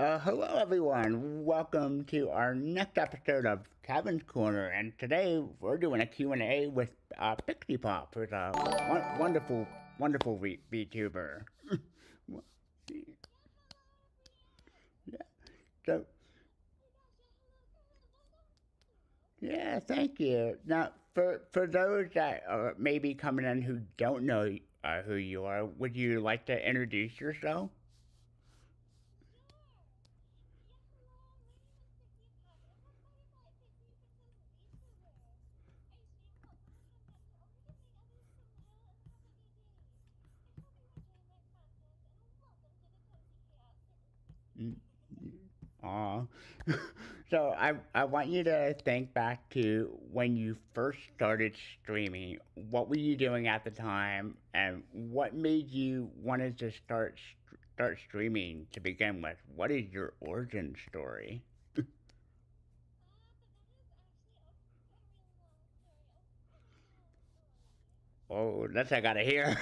Hello everyone. Welcome to our next episode of Kevin's Corner, and today we're doing a Q&A with Pyxipop, who's a wonderful VTuber. Yeah. So, yeah, thank you. Now, for those that are maybe coming in who don't know who you are, would you like to introduce yourself? Mm. Aw. So I want you to think back to when you first started streaming. What were you doing at the time, and what made you wanted to start streaming to begin with? What is your origin story? Oh, that's I gotta hear.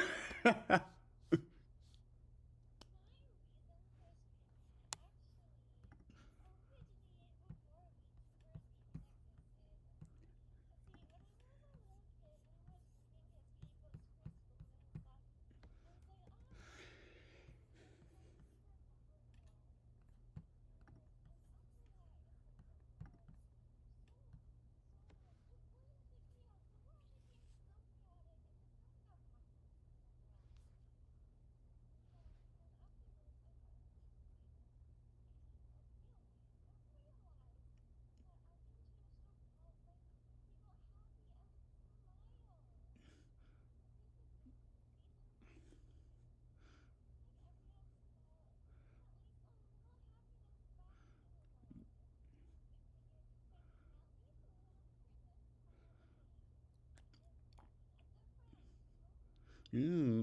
Hmm.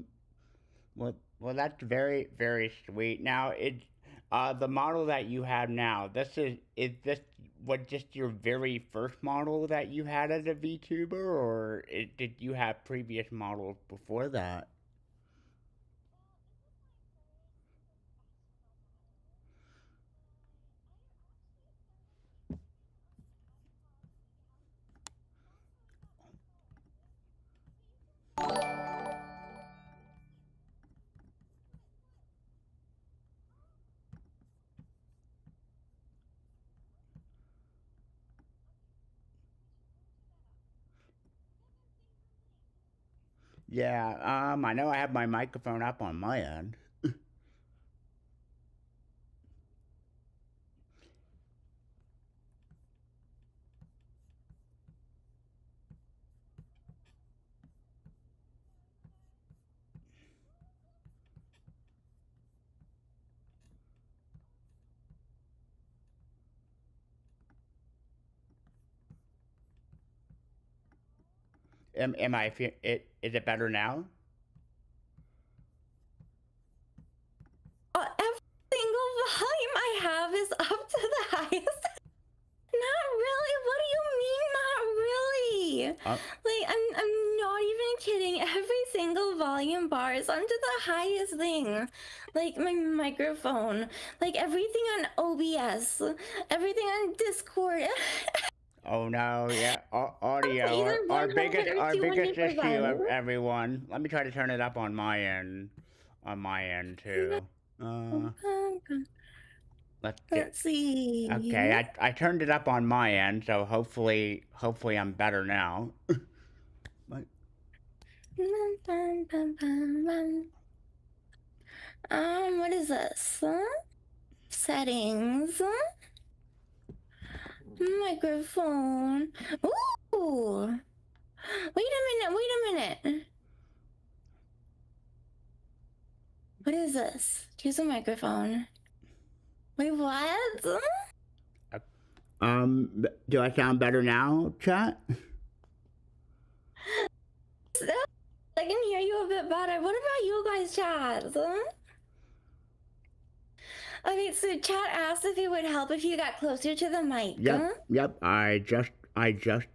Well, that's very sweet. Now, the model that you have now. Is this what just your very first model that you had as a VTuber, or did you have previous models before that? Yeah. I know I have my microphone up on my end. Am I? Is it better now? Every single volume I have is up to the highest. Not really. What do you mean, not really? Uh, Like, I'm not even kidding. Every single volume bar is up to the highest thing. Like, my microphone, like everything on OBS, everything on Discord. oh no. Yeah. Audio. Either Our 100 biggest or our biggest issue, 200%. everyone. Let me try to turn it up on my end. On my end too. Uh, let's get. Let's see. Okay, I turned it up on my end, so hopefully I'm better now. What? What is this? Settings. Microphone. Ooh. Wait a minute. What is this? Choose a microphone. Wait, what? Do I sound better now, chat? I can hear you a bit better. What about you guys, chat? Okay, so chat asked if it would help if you got closer to the mic. Yep. I just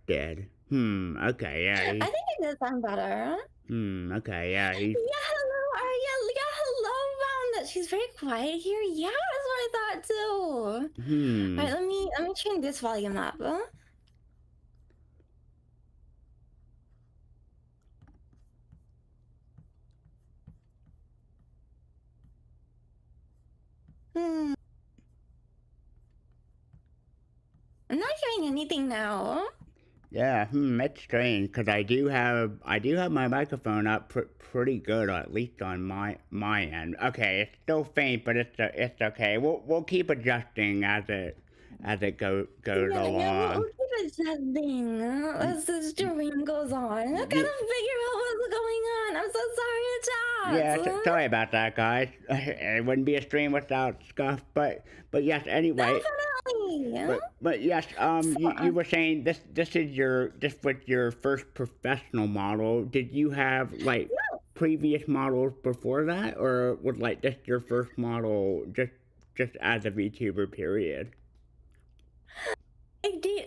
did. Okay, yeah. I think it does sound better. Okay, yeah. Yeah, hello, Arya. Yeah, hello, Round. She's very quiet here. Yeah, that's what I thought too. All Hmm. right, let me turn this volume up. Hmm. I'm not hearing anything now. Yeah, that's strange because I do have my microphone up pretty good, or at least on my end. Okay, it's still faint, but it's okay. We'll keep adjusting as it goes Yeah, we'll along. keep adjusting Y- as the stream goes on. I y- gotta figure out what's going on. I'm so Yeah, sorry, chat. sorry about that, guys. It wouldn't be a stream without Scuff, but yes. Anyway, Definitely. but yes. You, So, you were saying this was your first professional model. Did you have like no, previous models before that, or was like this your first model just as a VTuber? Period.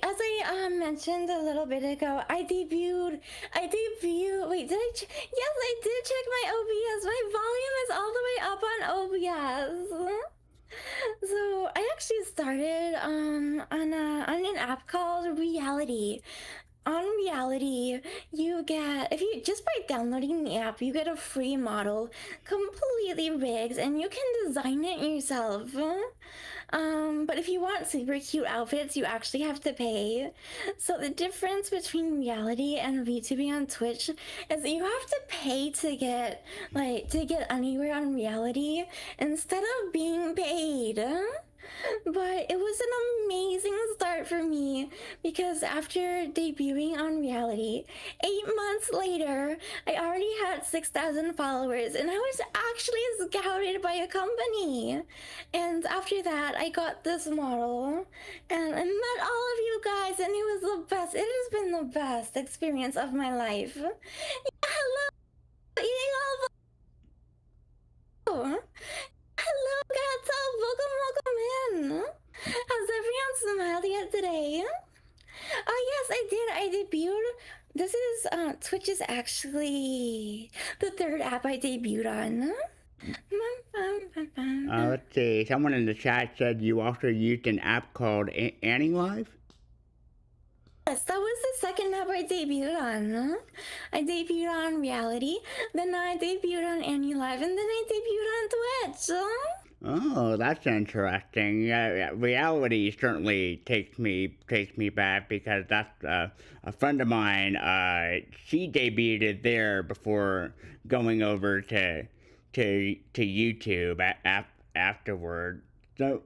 As I mentioned a little bit ago, I debuted. Wait, did I? Yes, I did check my OBS. My volume is all the way up on OBS. So I actually started on an app called Reality. On Reality, you get, if you just by downloading the app, you get a free model completely rigged, and you can design it yourself. But if you want super cute outfits, you actually have to pay. So the difference between Reality and VTubing on Twitch is that you have to pay to get anywhere on Reality instead of being paid. But it was an amazing start for me because after debuting on Reality, 8 months later, I already had 6,000 followers and I was actually scouted by a company. And after that, I got this model and I met all of you guys, and it was the best. It has been the best experience of my life. Hello, eating all. Hello, Gato. Welcome in. Has everyone smiled yet today? Oh yes, I did. I debuted. This is Twitch is actually the third app I debuted on. Let's see. Someone in the chat said you also used an app called Annie Live. Yes, that was the second app I debuted on. I debuted on Reality, then I debuted on Annie Live, and then I debuted on Twitch. Oh, that's interesting. Yeah, reality certainly takes me back because that's a friend of mine. She debuted there before going over to YouTube afterward. So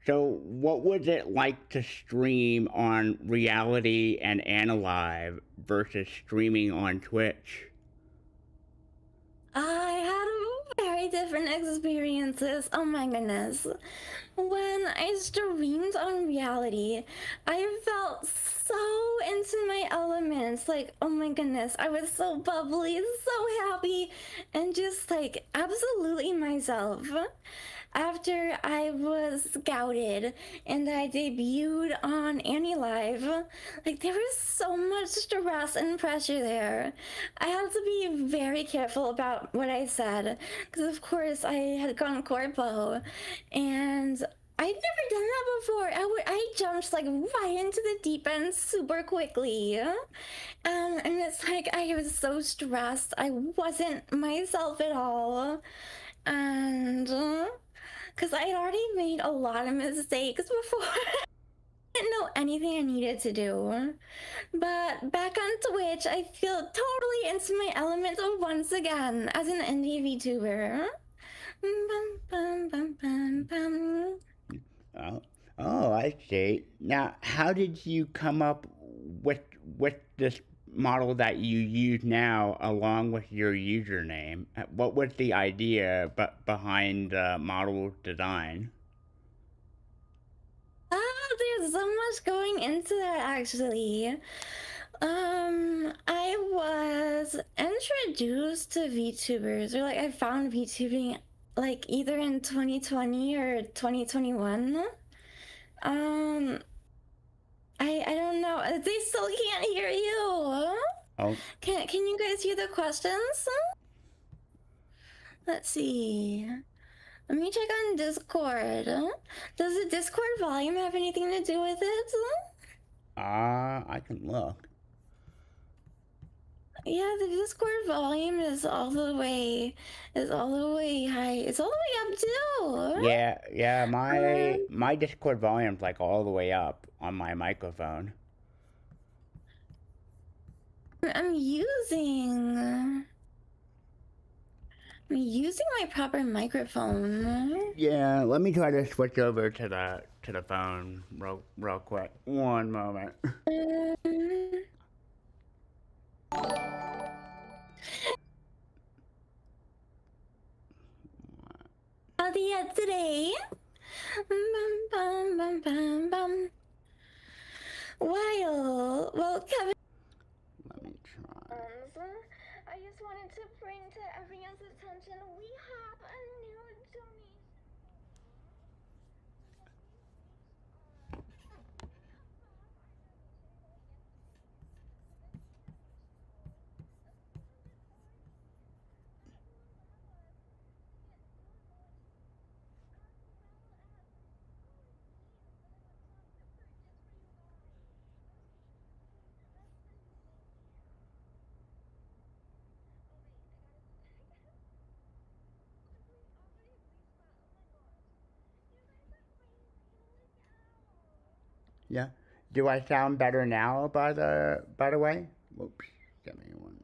so what was it like to stream on Reality and Analyve versus streaming on Twitch? I had very different experiences. Oh my goodness. When I streamed on Reality, I felt so into my elements. Like, oh my goodness, I was so bubbly, so happy, and just like absolutely myself. After I was scouted and I debuted on Annie Live, like there was so much stress and pressure there. I had to be very careful about what I said because, of course, I had gone corpo, and I'd never done that before. I jumped like right into the deep end super quickly, and it's like I was so stressed. I wasn't myself at all, and because I had already made a lot of mistakes before. I didn't know anything I needed to do. But back on Twitch, I feel totally into my element once again as an indie VTuber. Bum, bum, bum, bum, bum. Oh, oh, I see. Now, how did you come up with with this model that you use now, along with your username? What was the idea behind the model design? There's so much going into that actually. I was introduced to VTubers, or like I found VTubing like either in 2020 or 2021. Um, I don't know. They still can't hear you. Oh, Can you guys hear the questions? Let's see. Let me check on Discord. Does the Discord volume have anything to do with it? I can look. Yeah, the Discord volume is all the way high. It's all the way up too. Yeah, my Discord volume's like all the way up on my microphone. I'm using my proper microphone. Yeah, let me try to switch over to the phone real quick. One moment. How the today? Well, Kevin. Let me try. I just wanted to bring to everyone's attention we have a new donation. Yeah. Do I sound better now? By the way. Whoops. Give me one.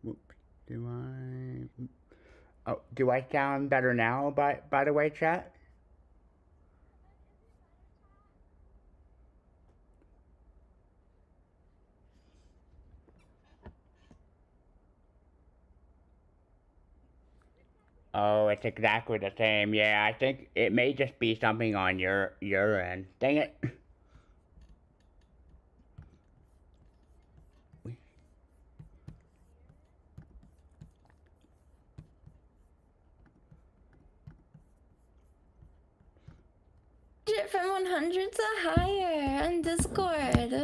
Whoops. Do I? Oh, do I sound better now? By the way, chat. Oh, it's exactly the same. Yeah, I think it may just be something on your end. Dang it. From 100 to higher on Discord.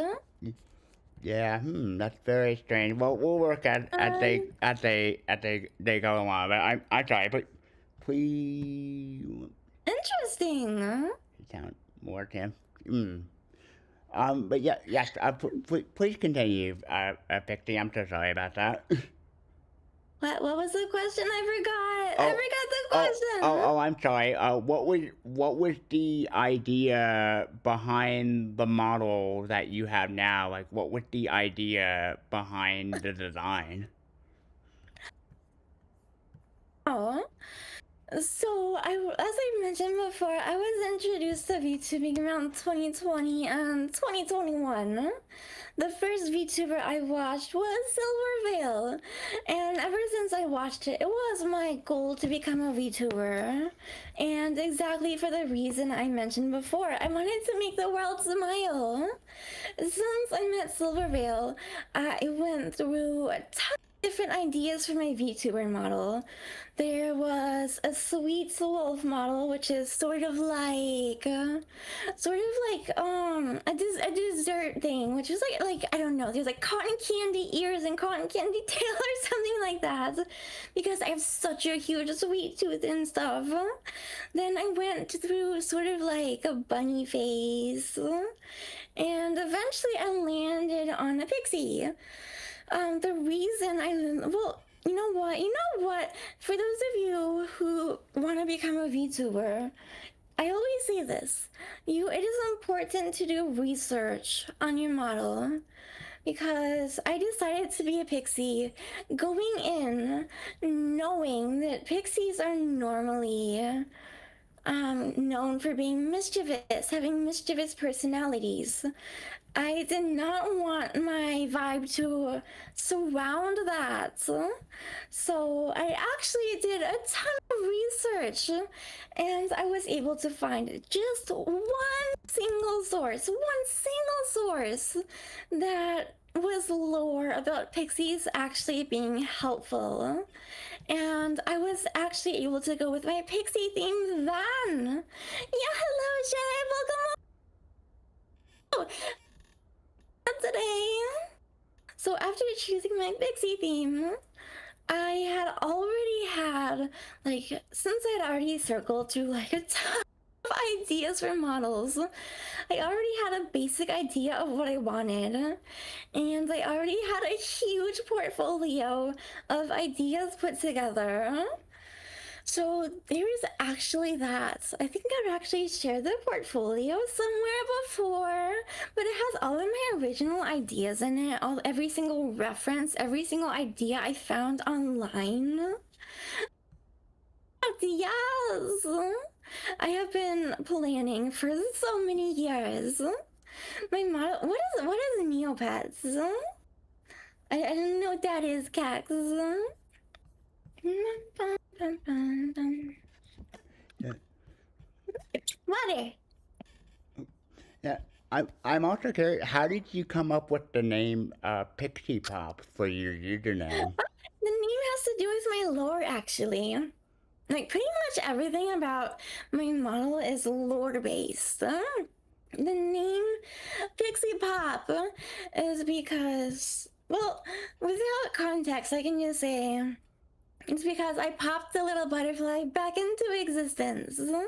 Yeah, that's very strange. Well, we'll work as they go along. But I'm sorry, but please Interesting. sound more Tim. But yeah, yes. Please continue, Pixie. I'm so sorry about that. What was the question? I forgot. I forgot the question. I'm sorry. What was the idea behind the model that you have now? Like, what was the idea behind the design? Oh. So, as I mentioned before, I was introduced to VTubing around 2020 and 2021. The first VTuber I watched was Silvervale, and ever since I watched it, it was my goal to become a VTuber. And exactly for the reason I mentioned before, I wanted to make the world smile. Since I met Silvervale, I went through a ton of different ideas for my VTuber model. There was a sweet wolf model, which is sort of like a dessert thing, which is like I don't know. There's like cotton candy ears and cotton candy tail or something like that, because I have such a huge sweet tooth and stuff. Then I went through sort of like a bunny face, and eventually I landed on a pixie. The reason you know what? For those of you who want to become a VTuber, I always say this. It is important to do research on your model, because I decided to be a pixie going in knowing that pixies are normally known for being mischievous, having mischievous personalities. I did not want my vibe to surround that. So I actually did a ton of research, and I was able to find just one single source that was lore about pixies actually being helpful. And I was actually able to go with my pixie themed van. Yeah, hello, Shay. Welcome today. after choosing my Pixie theme, I had already had, like, since I'd already circled through like a ton of ideas for models, I already had a basic idea of what I wanted, and I already had a huge portfolio of ideas put together. So there's actually that. I think I've actually shared the portfolio somewhere before, but it has all of my original ideas in it, every single reference, every single idea I found online. Yes! I have been planning for so many years. My model, what is Neopets? I don't know what that is, Cax. Yeah. Mother. Yeah. I'm also curious, how did you come up with the name Pyxipop for your username? The name has to do with my lore, actually. Like, pretty much everything about my model is lore-based. The name Pyxipop is because, well, without context, I can just say it's because I popped the little butterfly back into existence. Bum,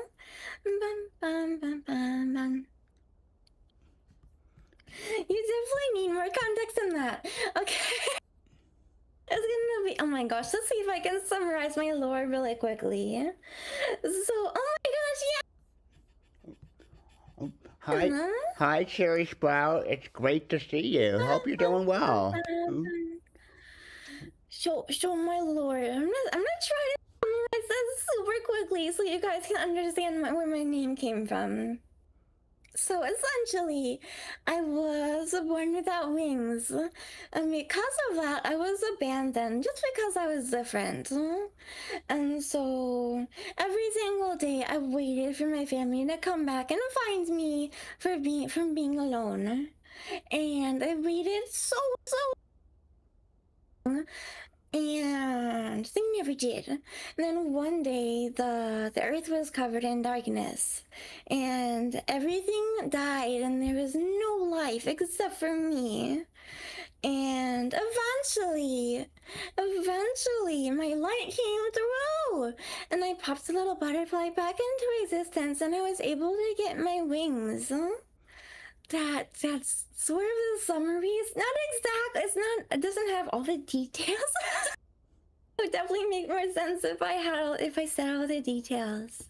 bum, bum, bum, bum. You definitely need more context than that. Okay. It's gonna be, oh my gosh, let's see if I can summarize my lore really quickly. So, oh my Hi, gosh, hi, Cherry Sprout. It's great to see you. Hope you're doing well. show my lore. I'm gonna try to summarize this super quickly so you guys can understand where my name came from. So essentially, I was born without wings, and because of that, I was abandoned just because I was different. And so every single day, I waited for my family to come back and find me from being alone, and I waited so long, and they never did. And then one day, the earth was covered in darkness, and everything died, and there was no life except for me. And eventually, my light came through, and I popped a little butterfly back into existence, and I was able to get my wings. That's sort of the summary. It's not exact. It's not. It doesn't have all the details. It would definitely make more sense if I said all the details.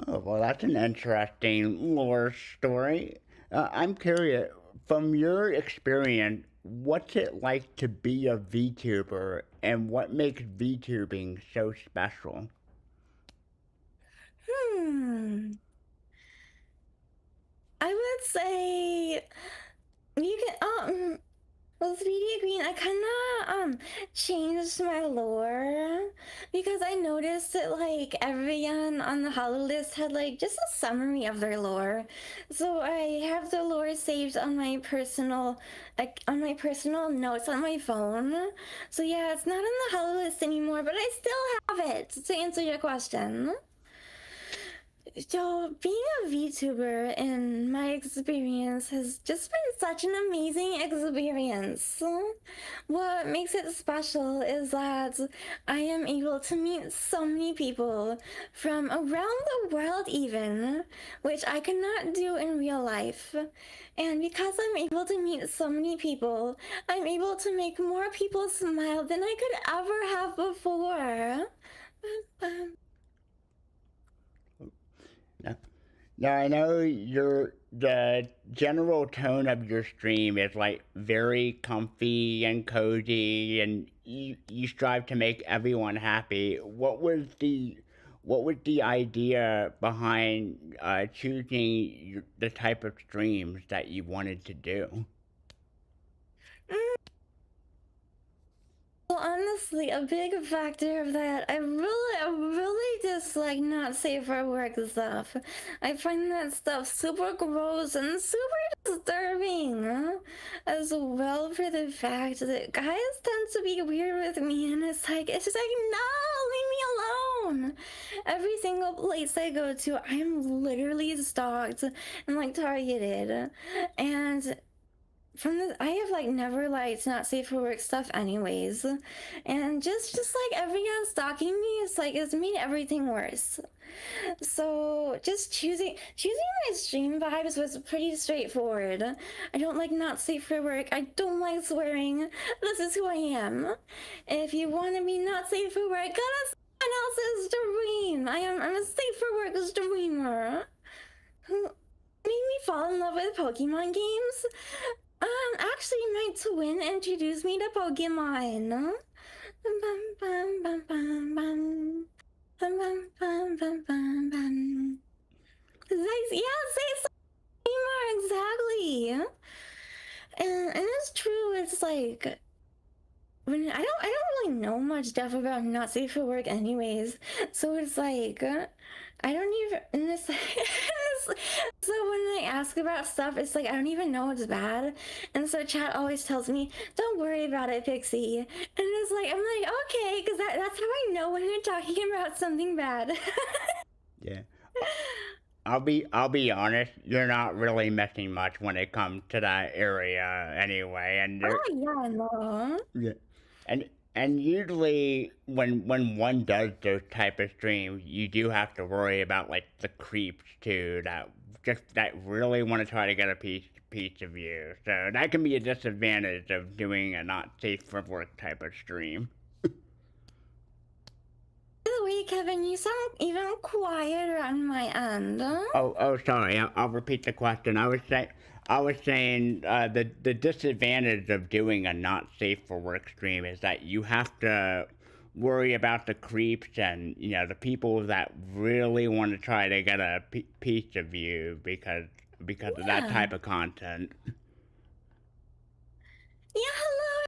Oh, well, that's an interesting lore story. I'm curious, from your experience, what's it like to be a VTuber and what makes VTubing so special? I would say you can well, 3D Green, I kind of changed my lore because I noticed that like everyone on the hollow list had like just a summary of their lore. So I have the lore saved on my personal notes on my phone. So yeah, it's not on the hollow list anymore, but I still have it to answer your question. So, being a VTuber in my experience has just been such an amazing experience. What makes it special is that I am able to meet so many people from around the world, even, which I cannot do in real life. And because I'm able to meet so many people, I'm able to make more people smile than I could ever have before. Now, now I know the general tone of your stream is like very comfy and cozy, and you strive to make everyone happy. What was the idea behind choosing the type of streams that you wanted to do? Well, honestly, a big factor of that, I really dislike not safe for work stuff. I find that stuff super gross and super disturbing. As well for the fact that guys tend to be weird with me, and it's just like, no, leave me alone. Every single place I go to, I'm literally stalked and like targeted. And I have like never liked not safe for work stuff anyways, and just like everyone stalking me is like it's made everything worse. So just choosing my stream vibes was pretty straightforward. I don't like not safe for work. I don't like swearing. This is who I am. If you want to be not safe for work, go to someone else's stream. I'm a safe for work streamer. Who made me fall in love with Pokemon games? Actually, my twin introduced me to Pokemon. Bum, bum, bum, bum, bum. Bum, bum, bum, bum, bum, bum. Yeah, say something more exactly. And it's true. It's like when I don't really know much stuff about not safe for work, anyways. So it's like I don't even. And it's, so when I ask about stuff, it's like I don't even know it's bad. And so chat always tells me, "Don't worry about it, Pixie." And it's like I'm like, okay, because that's how I know when you're talking about something bad. Yeah. I'll be honest, you're not really missing much when it comes to that area anyway, and Oh yeah, no. yeah. And and usually when one does those type of streams, you do have to worry about like the creeps too that really want to try to get a piece of you. So that can be a disadvantage of doing a not safe for work type of stream. By the way, Kevin, you sound even quieter on my end. Oh, sorry. I'll repeat the question. I was saying the disadvantage of doing a not safe for work stream is that you have to worry about the creeps and the people that really want to try to get a piece of you because of that Yeah. type of content. Yeah, hello,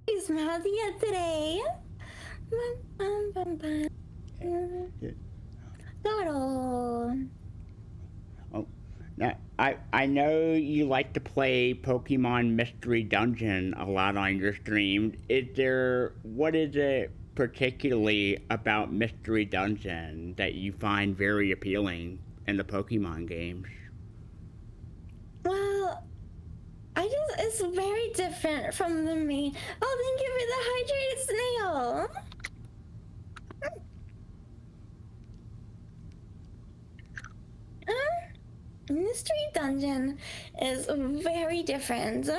it's Mathia today. Bum, bum, bum, bum. Yeah. Doodle. Oh, now I know you like to play Pokemon Mystery Dungeon a lot on your stream. What is it particularly about Mystery Dungeon that you find very appealing in the Pokemon games? Well, it's very different from the main. Oh, thank you for the hydrated snail. Mystery Dungeon is very different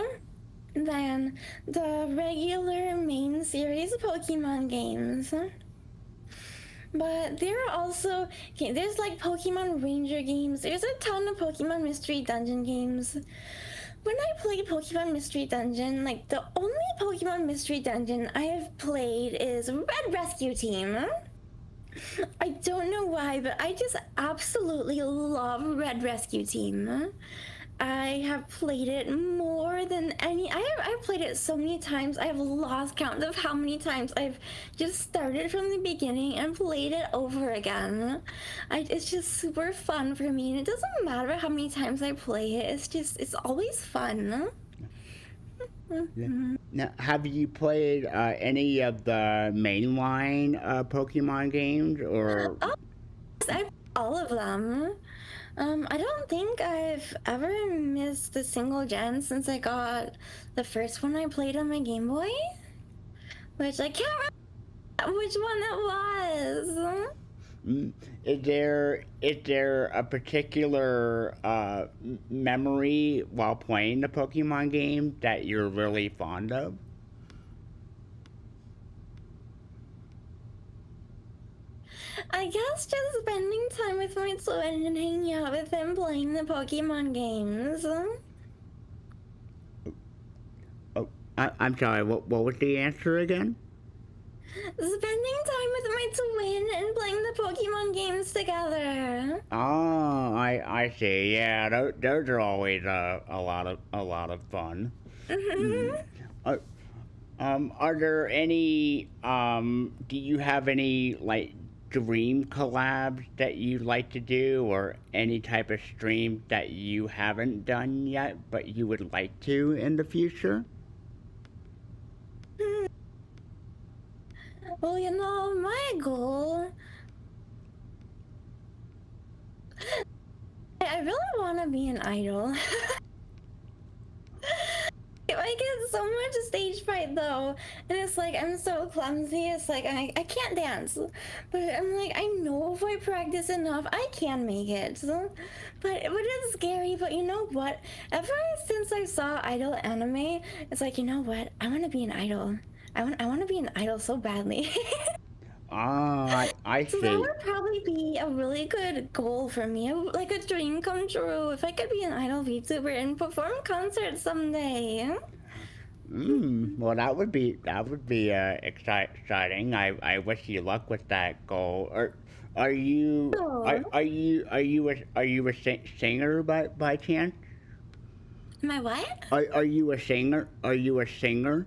than the regular main series Pokemon games. But there are also there's like Pokemon Ranger games. There's a ton of Pokemon Mystery Dungeon games. When I played Pokemon Mystery Dungeon, like the only Pokemon Mystery Dungeon I have played is Red Rescue Team. I don't know why, but I just absolutely love Red Rescue Team. I have played it more than any. I've played it so many times. I have lost count of how many times I've just started from the beginning and played it over again. It's just super fun for me, and it doesn't matter how many times I play it. It's always fun. Now, have you played any of the mainline Pokemon games or? Oh, I've all of them. I don't think I've ever missed a single gen since I got the first one I played on my Game Boy, which I can't remember which one it was. Is there a particular memory while playing the Pokemon game that you're really fond of? I guess just spending time with my twin and hanging out with him playing the Pokemon games. Oh, I'm sorry. What was the answer again? Spending time with my twin and playing the Pokemon games together. Oh, I see. Yeah, those are always a lot of fun. Uh, are there any do you have any like dream collabs that you'd like to do or any type of stream that you haven't done yet but you would like to in the future? Well, my goal. I've really want to be an idol. I get so much stage fright though, and it's like I'm so clumsy. It's like I can't dance, but I'm like I know if I practice enough, I can make it. But it's scary. But you know what? Ever since I saw idol anime, it's like you know what? I want to be an idol. I want to be an idol so badly. Ah, I So that see. would probably be a really good goal for me, like a dream come true. If I could be an idol VTuber and perform concerts someday. Well, that would be exciting. I wish you luck with that goal. Are you Oh, are you a singer by chance? my what? Are you a singer? Are you a singer?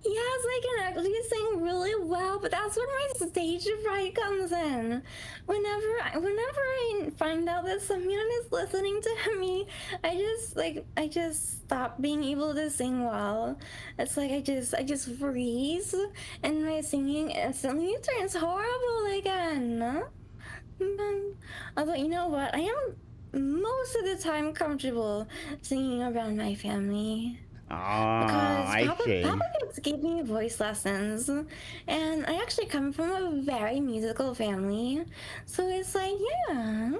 Yes, I can actually sing really well, but that's where my stage fright comes in. Whenever I find out that someone is listening to me, I just stop being able to sing well. It's like I just freeze, and my singing instantly turns horrible again. Although you know what, I am most of the time comfortable singing around my family. Ah, Because I Papa see. Kids gave me voice lessons, and I actually come from a very musical family, so it's like, yeah.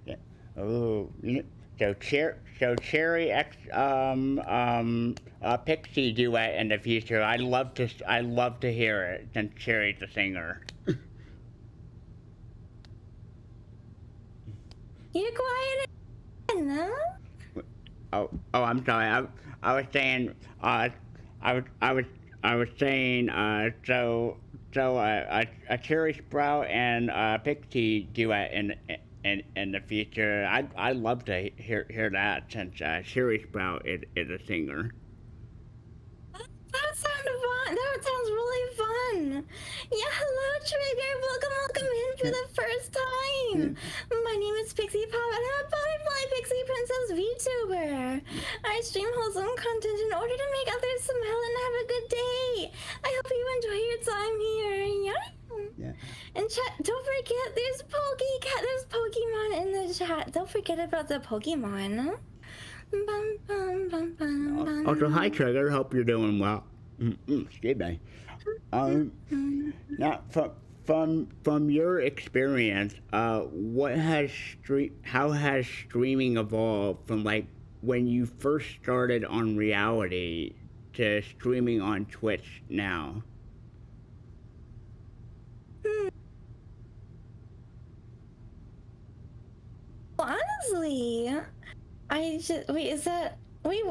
Yeah. Oh, so Cherry X Pixie duet in the future. I'd love to hear it since Cherry's a singer. You're quiet again, huh? Oh, I'm sorry. I was saying, I was, I was, I was saying, a cherry sprout and pixie duet in the future. I'd love to hear that since cherry sprout is a singer. That sounded fun. That sounds really fun. Yeah, hello, Trigger. Welcome in for the first time. My name is Pyxipop, and I'm a butterfly pixie princess VTuber. I stream wholesome content in order to make others smile and have a good day. I hope you enjoy your time here. Yeah. Yeah. And chat, don't forget, there's Pokemon in the chat. Don't forget about the Pokemon. Bum, bum, bum, bum, Also, hi bum. Trigger. Hope you're doing well. Excuse me. Um, Now, from your experience, how has streaming evolved from like when you first started on reality to streaming on Twitch now? Honestly, I just wait. Is that wait?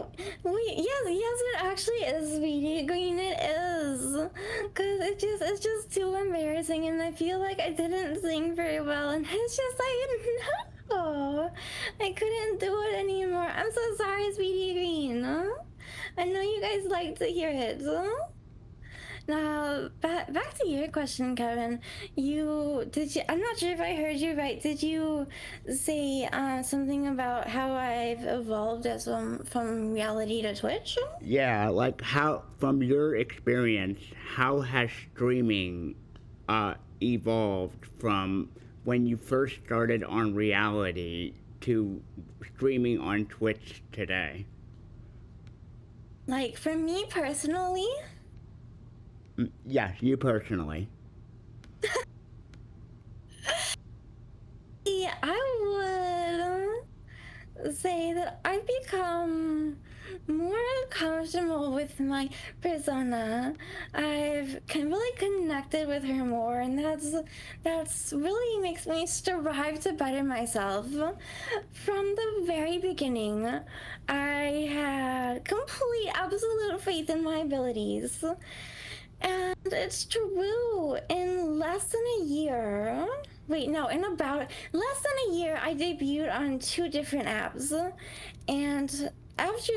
Yes, it actually is video green. It is, cause it's just too embarrassing, and I feel like I didn't sing very well, and it's just like no, I couldn't do it anymore. I'm so sorry, Speedy Green. I know you guys like to hear it. Now, back to your question, Kevin. I'm not sure if I heard you right. Did you say something about how I've evolved as from reality to Twitch? Yeah, like how from your experience, how has streaming evolved from when you first started on reality to streaming on Twitch today? Like for me personally, Yes, you personally. yeah, I would say that I've become more comfortable with my persona. Really connected with her more, and that's really makes me strive to better myself. From the very beginning, I had complete, absolute faith in my abilities. And it's true. In less than a year, wait, no, in about less than a year, I debuted on 2 different apps. And after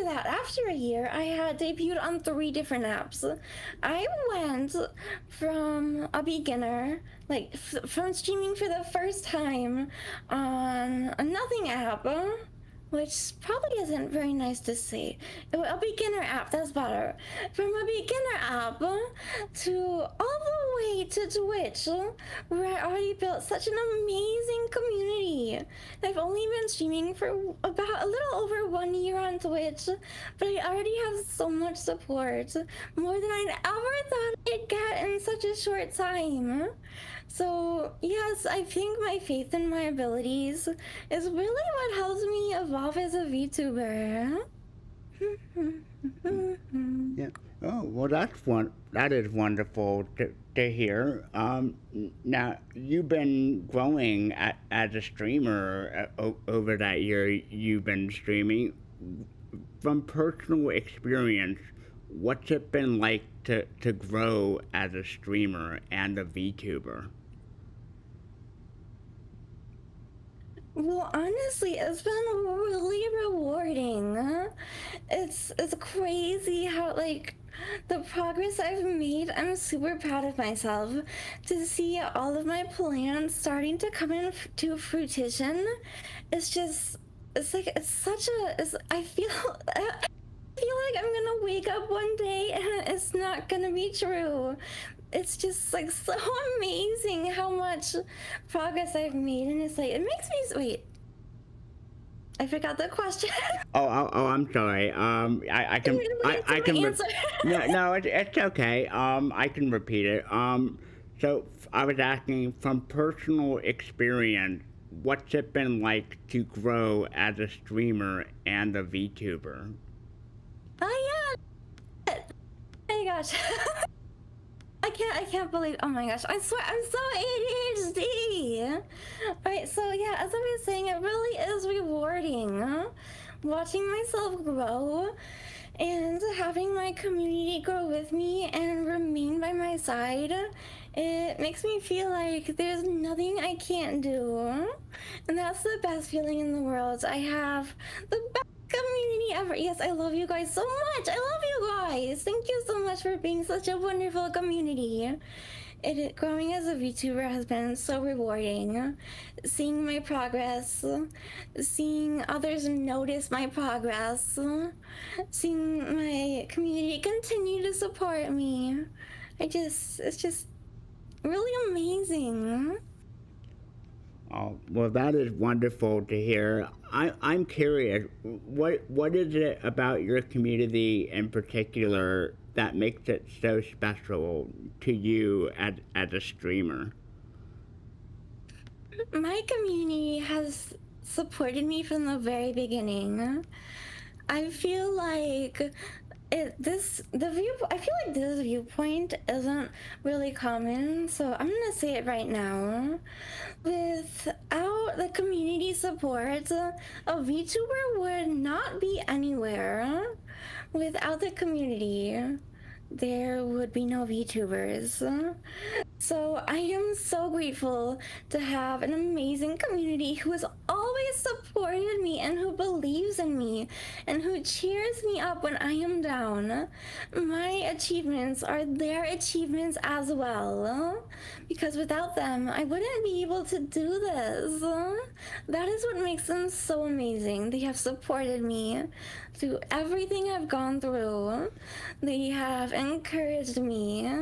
a year, I had debuted on 3 different apps. I went from a beginner, like from streaming for the first time on a nothing app which probably isn't very nice to say. A beginner app, that's better. From a beginner app to all the way to Twitch, where I already built such an amazing community. I've only been streaming for about a little over 1 year on Twitch, but I already have so much support, more than I'd ever thought I'd get in such a short time. So, yes, I think my faith in my abilities is really what helps me evolve as a VTuber. Yeah. Oh, well, that is wonderful to hear. Now you've been growing as a streamer over that year you've been streaming. From personal experience, what's it been like to grow as a streamer and a VTuber? Well, honestly, it's been really rewarding. It's crazy how like the progress I've made. I'm super proud of myself to see all of my plans starting to come into fruition. It's just it's like it's such a it's, I feel I feel like I'm gonna wake up one day and it's not gonna be true. It's just like so amazing how much progress I've made, and it's like it makes me wait. I forgot the question. I'm sorry. I can. Answer. No, it's okay. I can repeat it. So I was asking from personal experience, what's it been like to grow as a streamer and a VTuber? Oh yeah. Oh my gosh. I can't believe, oh my gosh, I swear, I'm so ADHD. Right, so yeah, as I was saying, it really is rewarding, watching myself grow and having my community grow with me and remain by my side. It makes me feel like there's nothing I can't do. And that's the best feeling in the world. I have the best community ever. Yes, I love you guys so much. I love you guys. Thank you so much for being such a wonderful community. Growing as a VTuber has been so rewarding. Seeing my progress, seeing others notice my progress, seeing my community continue to support me. It's just really amazing. Oh, well, that is wonderful to hear. I'm curious, what is it about your community in particular that makes it so special to you as a streamer? My community has supported me from the very beginning. I feel like I feel like this viewpoint isn't really common, so I'm gonna say it right now. Without the community support, a VTuber would not be anywhere. Without the community, there would be no VTubers. So I am so grateful to have an amazing community who has always supported me and who believes in me and who cheers me up when I am down. My achievements are their achievements as well, because without them, I wouldn't be able to do this. That is what makes them so amazing. They have supported me through everything I've gone through. They have encouraged me.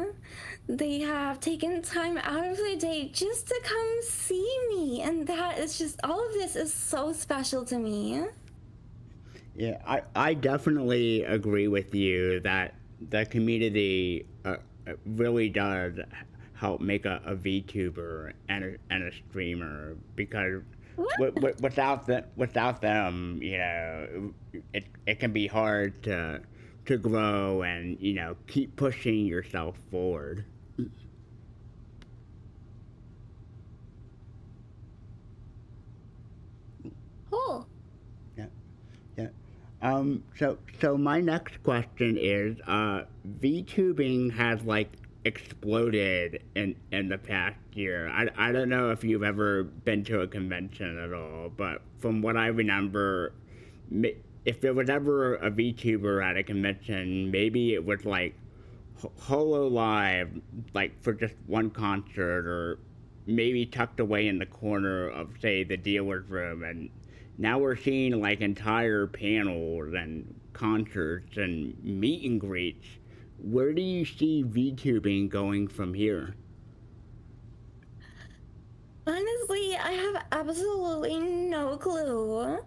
They have taken time out of their day just to come see me, and that is just, all of this is so special to me. Yeah, I definitely agree with you that the community really does help make a VTuber and a streamer, because without them, it can be hard to grow and keep pushing yourself forward. Cool. Yeah, yeah. So my next question is, VTubing has like exploded in the past year. I don't know if you've ever been to a convention at all, but from what I remember, if there was ever a VTuber at a convention, maybe it was like Holo Live, like for just one concert, or maybe tucked away in the corner of, say, the dealer's room, and now we're seeing like entire panels and concerts and meet and greets. Where do you see VTubing going from here? Honestly, I have absolutely no clue.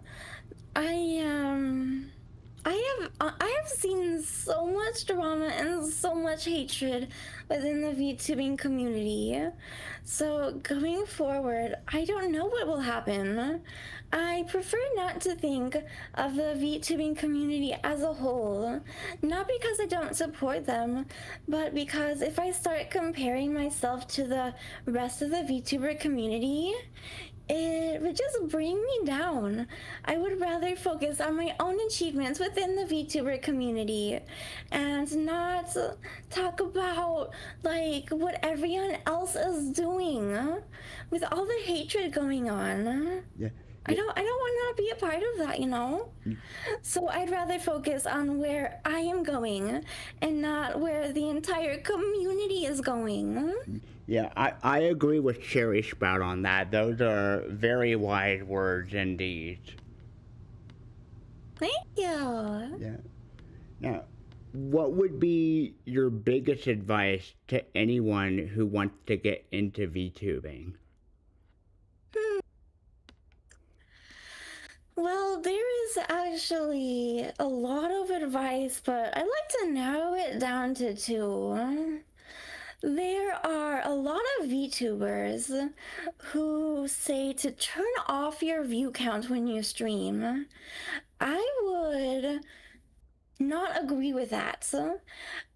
I um I have seen so much drama and so much hatred within the VTubing community. So going forward, I don't know what will happen. I prefer not to think of the VTubing community as a whole, not because I don't support them, but because if I start comparing myself to the rest of the VTuber community, it would just bring me down. I would rather focus on my own achievements within the VTuber community and not talk about like what everyone else is doing with all the hatred going on. Yeah, I yeah, don't want to be a part of that, you know? So I'd rather focus on where I am going and not where the entire community is going. yeah. I agree with Cherry Sprout on that. Those are very wise words indeed. Thank you. Yeah. Now, what would be your biggest advice to anyone who wants to get into VTubing? Well, there is actually a lot of advice, but I'd like to narrow it down to two. There are a lot of VTubers who say to turn off your view count when you stream. I would not agree with that.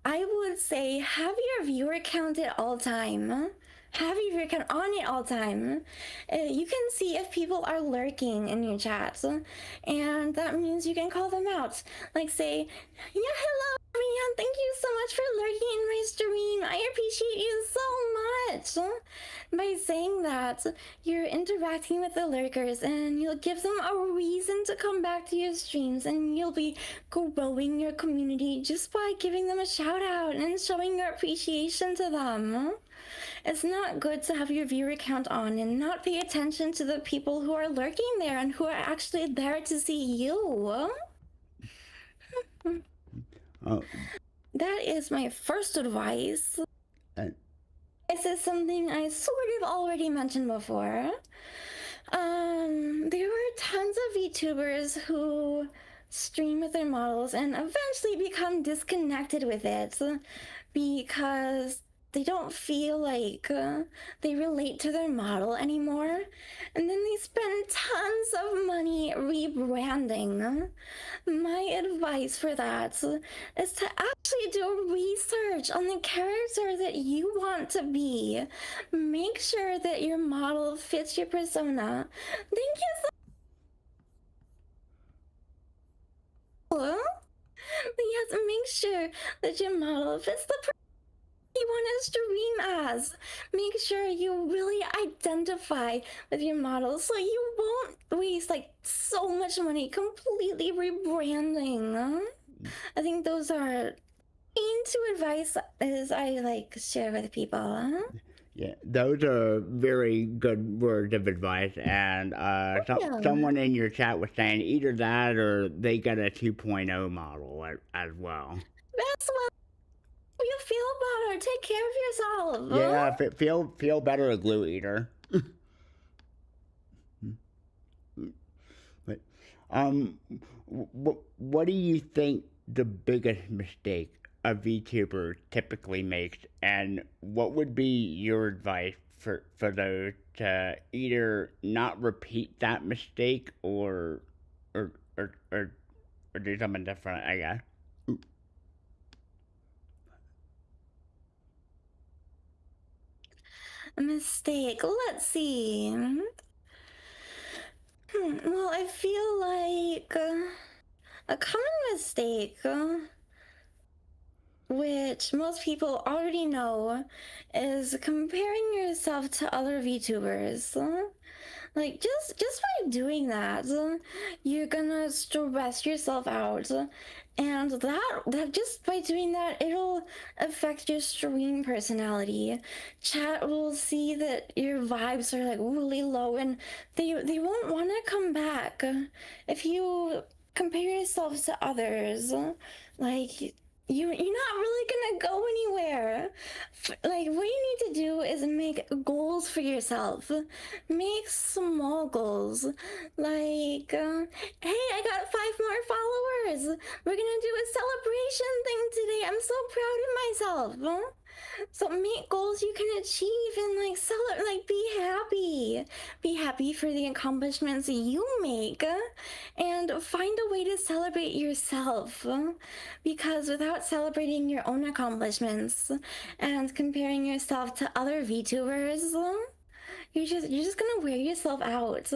I would say have your viewer count at all time. Have your viewer count on it all time. You can see if people are lurking in your chats, and that means you can call them out. Like say, yeah, hello everyone, thank you so much for lurking in my stream. I appreciate you so much. By saying that, you're interacting with the lurkers, and you'll give them a reason to come back to your streams, and you'll be growing your community just by giving them a shout out and showing your appreciation to them. It's not good to have your viewer count on and not pay attention to the people who are lurking there and who are actually there to see you. Oh, That is my first advice. uh, This is something I sort of already mentioned before. There were tons of VTubers who stream with their models and eventually become disconnected with it because they don't feel like they relate to their model anymore. And then they spend tons of money rebranding. My advice for that is to actually do research on the character that you want to be. Make sure that your model fits your persona. Thank you so much. Yes, make sure that your model fits the person you want to stream as. Make sure you really identify with your model so you won't waste like so much money completely rebranding. I think those are main two advice is I like share with people. yeah, those are very good words of advice. And Yeah. someone in your chat was saying either that or they get a 2.0 model as well. That's what you feel better. Take care of yourself. Yeah, feel better, a glue eater. But what do you think the biggest mistake a VTuber typically makes, and what would be your advice for those to either not repeat that mistake or or or, or do something different? I guess. A mistake. Let's see. Well, I feel like a common mistake, which most people already know, is comparing yourself to other VTubers. Like just by doing that, you're gonna stress yourself out and that just by doing that, it'll affect your stream personality. Chat will see that your vibes are like really low, and they won't want to come back if you compare yourself to others. Like you're not really gonna go anywhere. Like what you need to do is make goals for yourself. Make small goals, like hey, I got 5 more followers. We're gonna do a celebration thing today. I'm so proud of myself. So make goals you can achieve and like like be happy for the accomplishments you make, and find a way to celebrate yourself, because without celebrating your own accomplishments and comparing yourself to other VTubers, you're just gonna wear yourself out,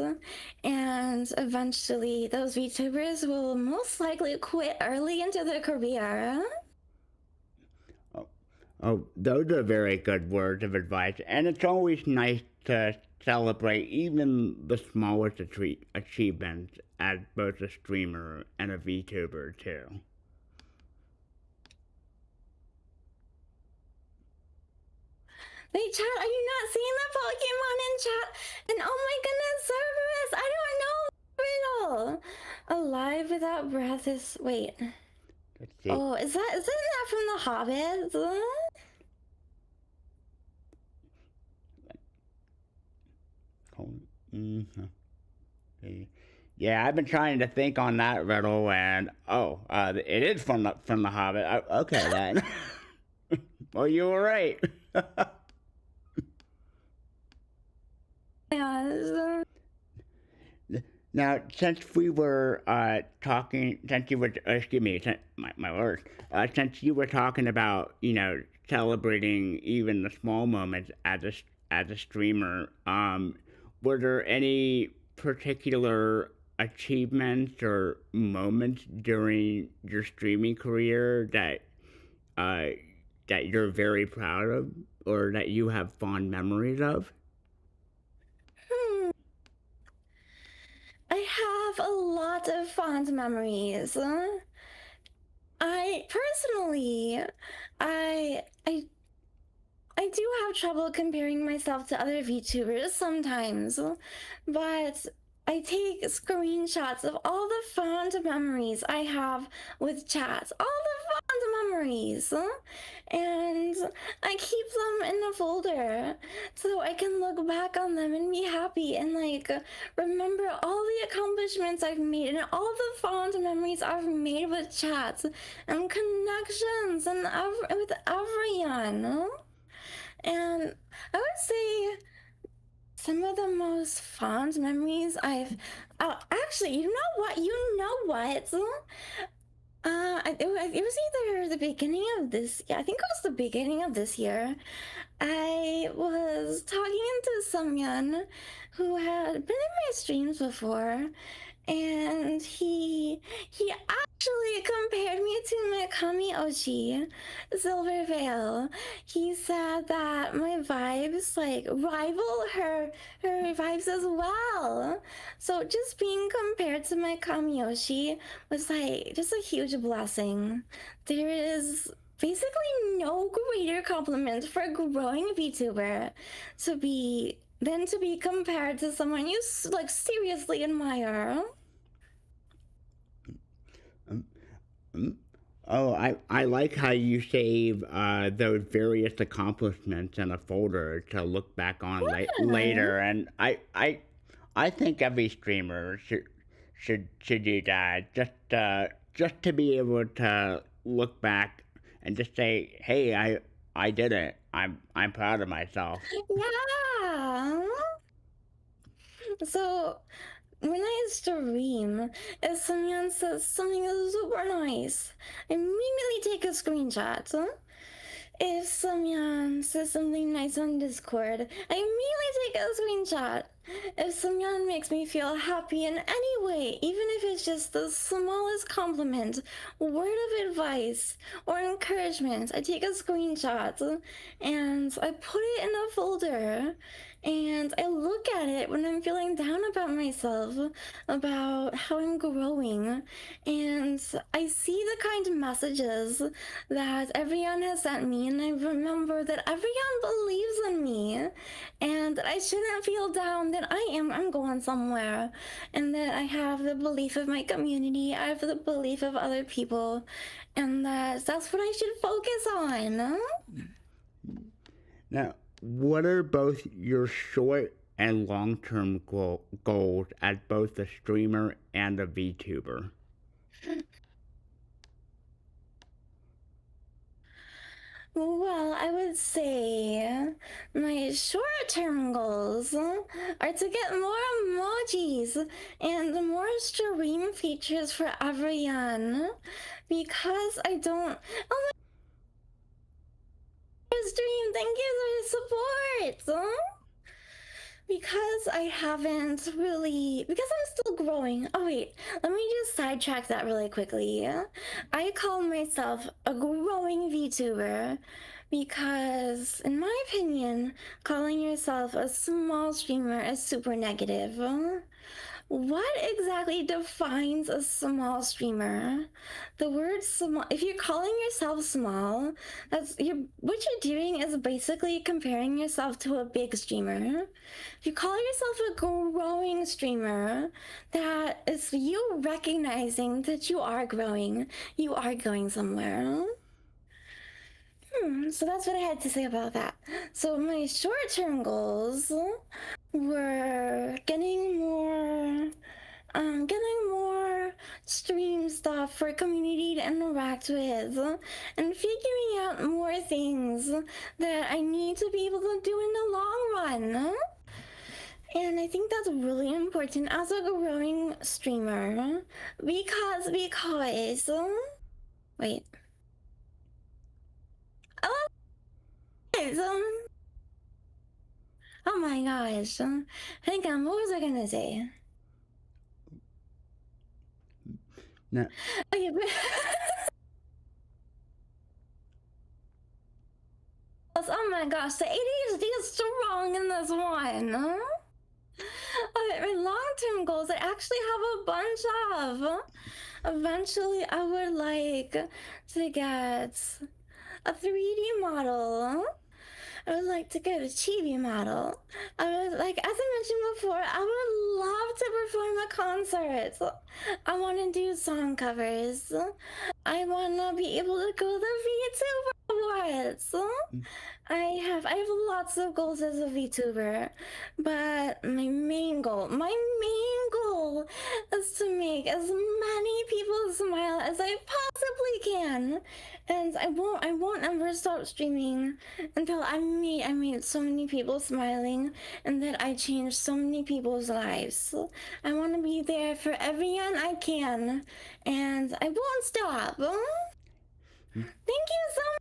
and eventually those VTubers will most likely quit early into their career. Oh, those are very good words of advice, and it's always nice to celebrate even the smallest achievements as both a streamer and a VTuber too. Wait, chat, are you not seeing the Pokemon in chat? And oh my goodness, Cerberus, I don't know riddle. Alive without breath is wait. Let's see. Oh, isn't that from The Hobbit? Yeah, I've been trying to think on that riddle, and it is from the Hobbit. Okay then. Well, you were right. Yeah. Now, since we were talking, since you were, excuse me, my words, since you were talking about, celebrating even the small moments as a streamer, were there any particular achievements or moments during your streaming career that you're very proud of, or that you have fond memories of? I have a lot of fond memories. I personally, I do have trouble comparing myself to other VTubers sometimes, but I take screenshots of all the fond memories I have with chat, all the fond memories, and I keep them in a folder so I can look back on them and be happy and like remember all the accomplishments I've made and all the fond memories I've made with chats and connections and with everyone. And I would say some of the most fond memories I've actually, you know what? It was either the beginning of this. Yeah, I think it was the beginning of this year. I was talking to someone who had been in my streams before, and he actually compared me to Mikami Ochi, Silver Veil. He said that my vibes like rival her vibes as well. So just being compared to my Kamiyoshi was like just a huge blessing. There is basically no greater compliment for a growing VTuber than to be compared to someone you like seriously admire. Oh, I like how you save those various accomplishments in a folder to look back on later, and I think every streamer should do that, just to be able to look back and just say, hey, I did it. I'm proud of myself. Yeah. So when I stream, if someone says something super nice, I immediately take a screenshot. If someone says something nice on Discord, I immediately take a screenshot. If someone makes me feel happy in any way, even if it's just the smallest compliment, word of advice, or encouragement, I take a screenshot and I put it in a folder and I look at it when I'm feeling down about myself, about how I'm growing, and I see the kind of messages that everyone has sent me, and I remember that everyone believes in me and that I shouldn't feel down, that I'm going somewhere, and that I have the belief of my community, I have the belief of other people, and that's what I should focus on. Now, what are both your short and long term goals as both a streamer and a VTuber? Well, I would say my short-term goals are to get more emojis and more stream features for everyone, because I don't. Oh my stream! Thank you for the support. Because I haven't really, because I'm still growing. Oh wait, let me just sidetrack that really quickly. I call myself a growing VTuber because, in my opinion, calling yourself a small streamer is super negative. What exactly defines a small streamer? The word small, if you're calling yourself small, what you're doing is basically comparing yourself to a big streamer. If you call yourself a growing streamer, that is you recognizing that you are growing, you are going somewhere. So that's what I had to say about that. So my short-term goals were getting more stream stuff for community to interact with, and figuring out more things that I need to be able to do in the long run. And I think that's really important as a growing streamer, because wait. Oh, guys, oh my gosh. Hang on, what was I gonna say? Now, Okay, oh my gosh, the ADHD is strong in this one. My long-term goals, I actually have a bunch of. Eventually, I would like to get a 3D model. I would like to get a chibi model. I would like, as I mentioned before, I would love to perform a concert. I want to do song covers. I want to be able to go to the VTuber Awards. I have lots of goals as a VTuber, but my main goal is to make as many people smile as I possibly can, and I won't ever stop streaming until I made so many people smiling, and that I changed so many people's lives. I want to be there for everyone I can, and I won't stop. Thank you so much.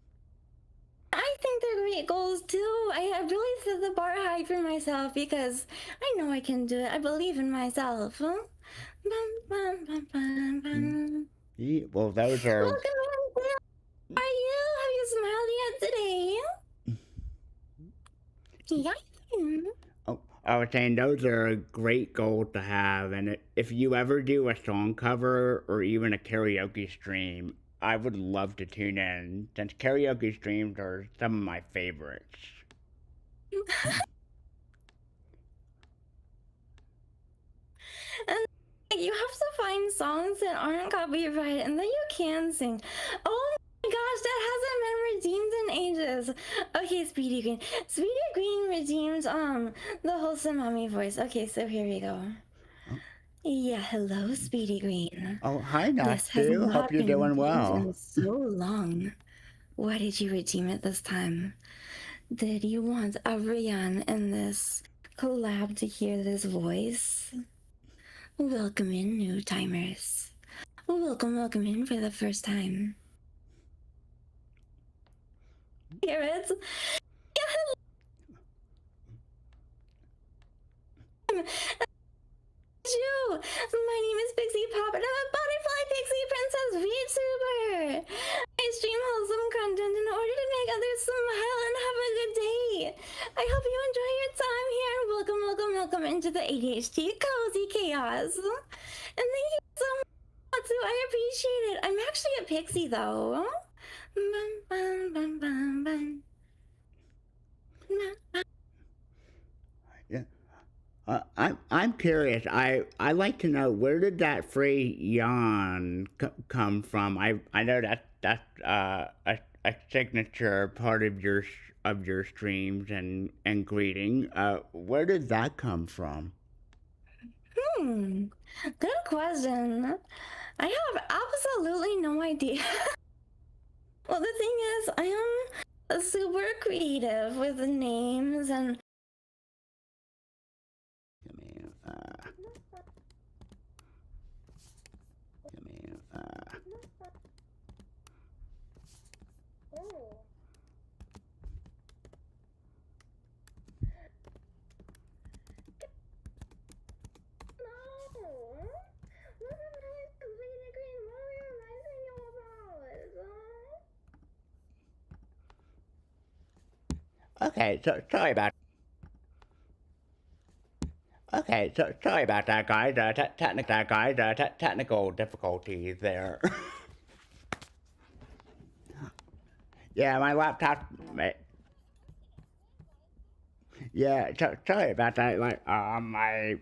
I think they're great goals too. I really set the bar high for myself because I know I can do it. I believe in myself. Bum, bum, bum, bum, bum. well, those are. Welcome in. How are you? Have you smiled yet today? Yeah. Oh, I was saying those are a great goal to have, and if you ever do a song cover or even a karaoke stream, I would love to tune in, since karaoke streams are some of my favorites. And you have to find songs that aren't copyrighted and that you can sing. Oh my gosh, that hasn't been redeemed in ages. Okay, Speedy Green. Speedy Green redeemed the wholesome mommy voice. Okay, so here we go. Oh, Yeah, hello, Speedy Green. oh hi, This has Nastu. Hope not you're been doing redeemed well. in so long. Why did you redeem it this time? Did you want everyone in this collab to hear this voice? Welcome in, new timers. Welcome in for the first time. Hear it? Yeah, you. My name is Pyxipop, and I'm a butterfly pixie princess VTuber. I stream wholesome content in order to make others smile and have a good day. I hope you enjoy your time here. Welcome, welcome, welcome into the ADHD cozy chaos. And thank you so much. I appreciate it. I'm actually a pixie though. Bum, bum, bum, bum, bum. Yeah. I'm curious. I like to know, where did that phrase "yawn" come from? I know that's a signature part of your streams and greeting. Where did that come from? Good question. I have absolutely no idea. Well, the thing is, I am super creative with names and. Okay, so sorry about. Okay, so sorry about that, guys. Technical difficulties there. Yeah, my laptop. Yeah, sorry about that. I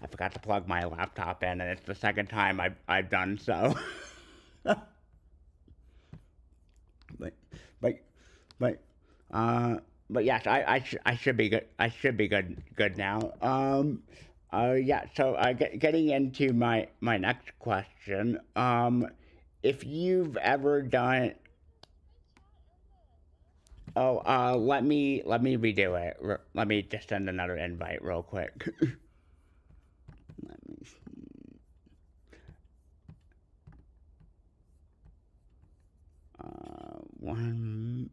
forgot to plug my laptop in, and it's the second time I've done so. but, but, but, but yes, I should be good. I should be good now. Yeah. So, getting into my next question. If you've ever done. Oh, let me redo it. Let me just send another invite real quick. Let me see. One.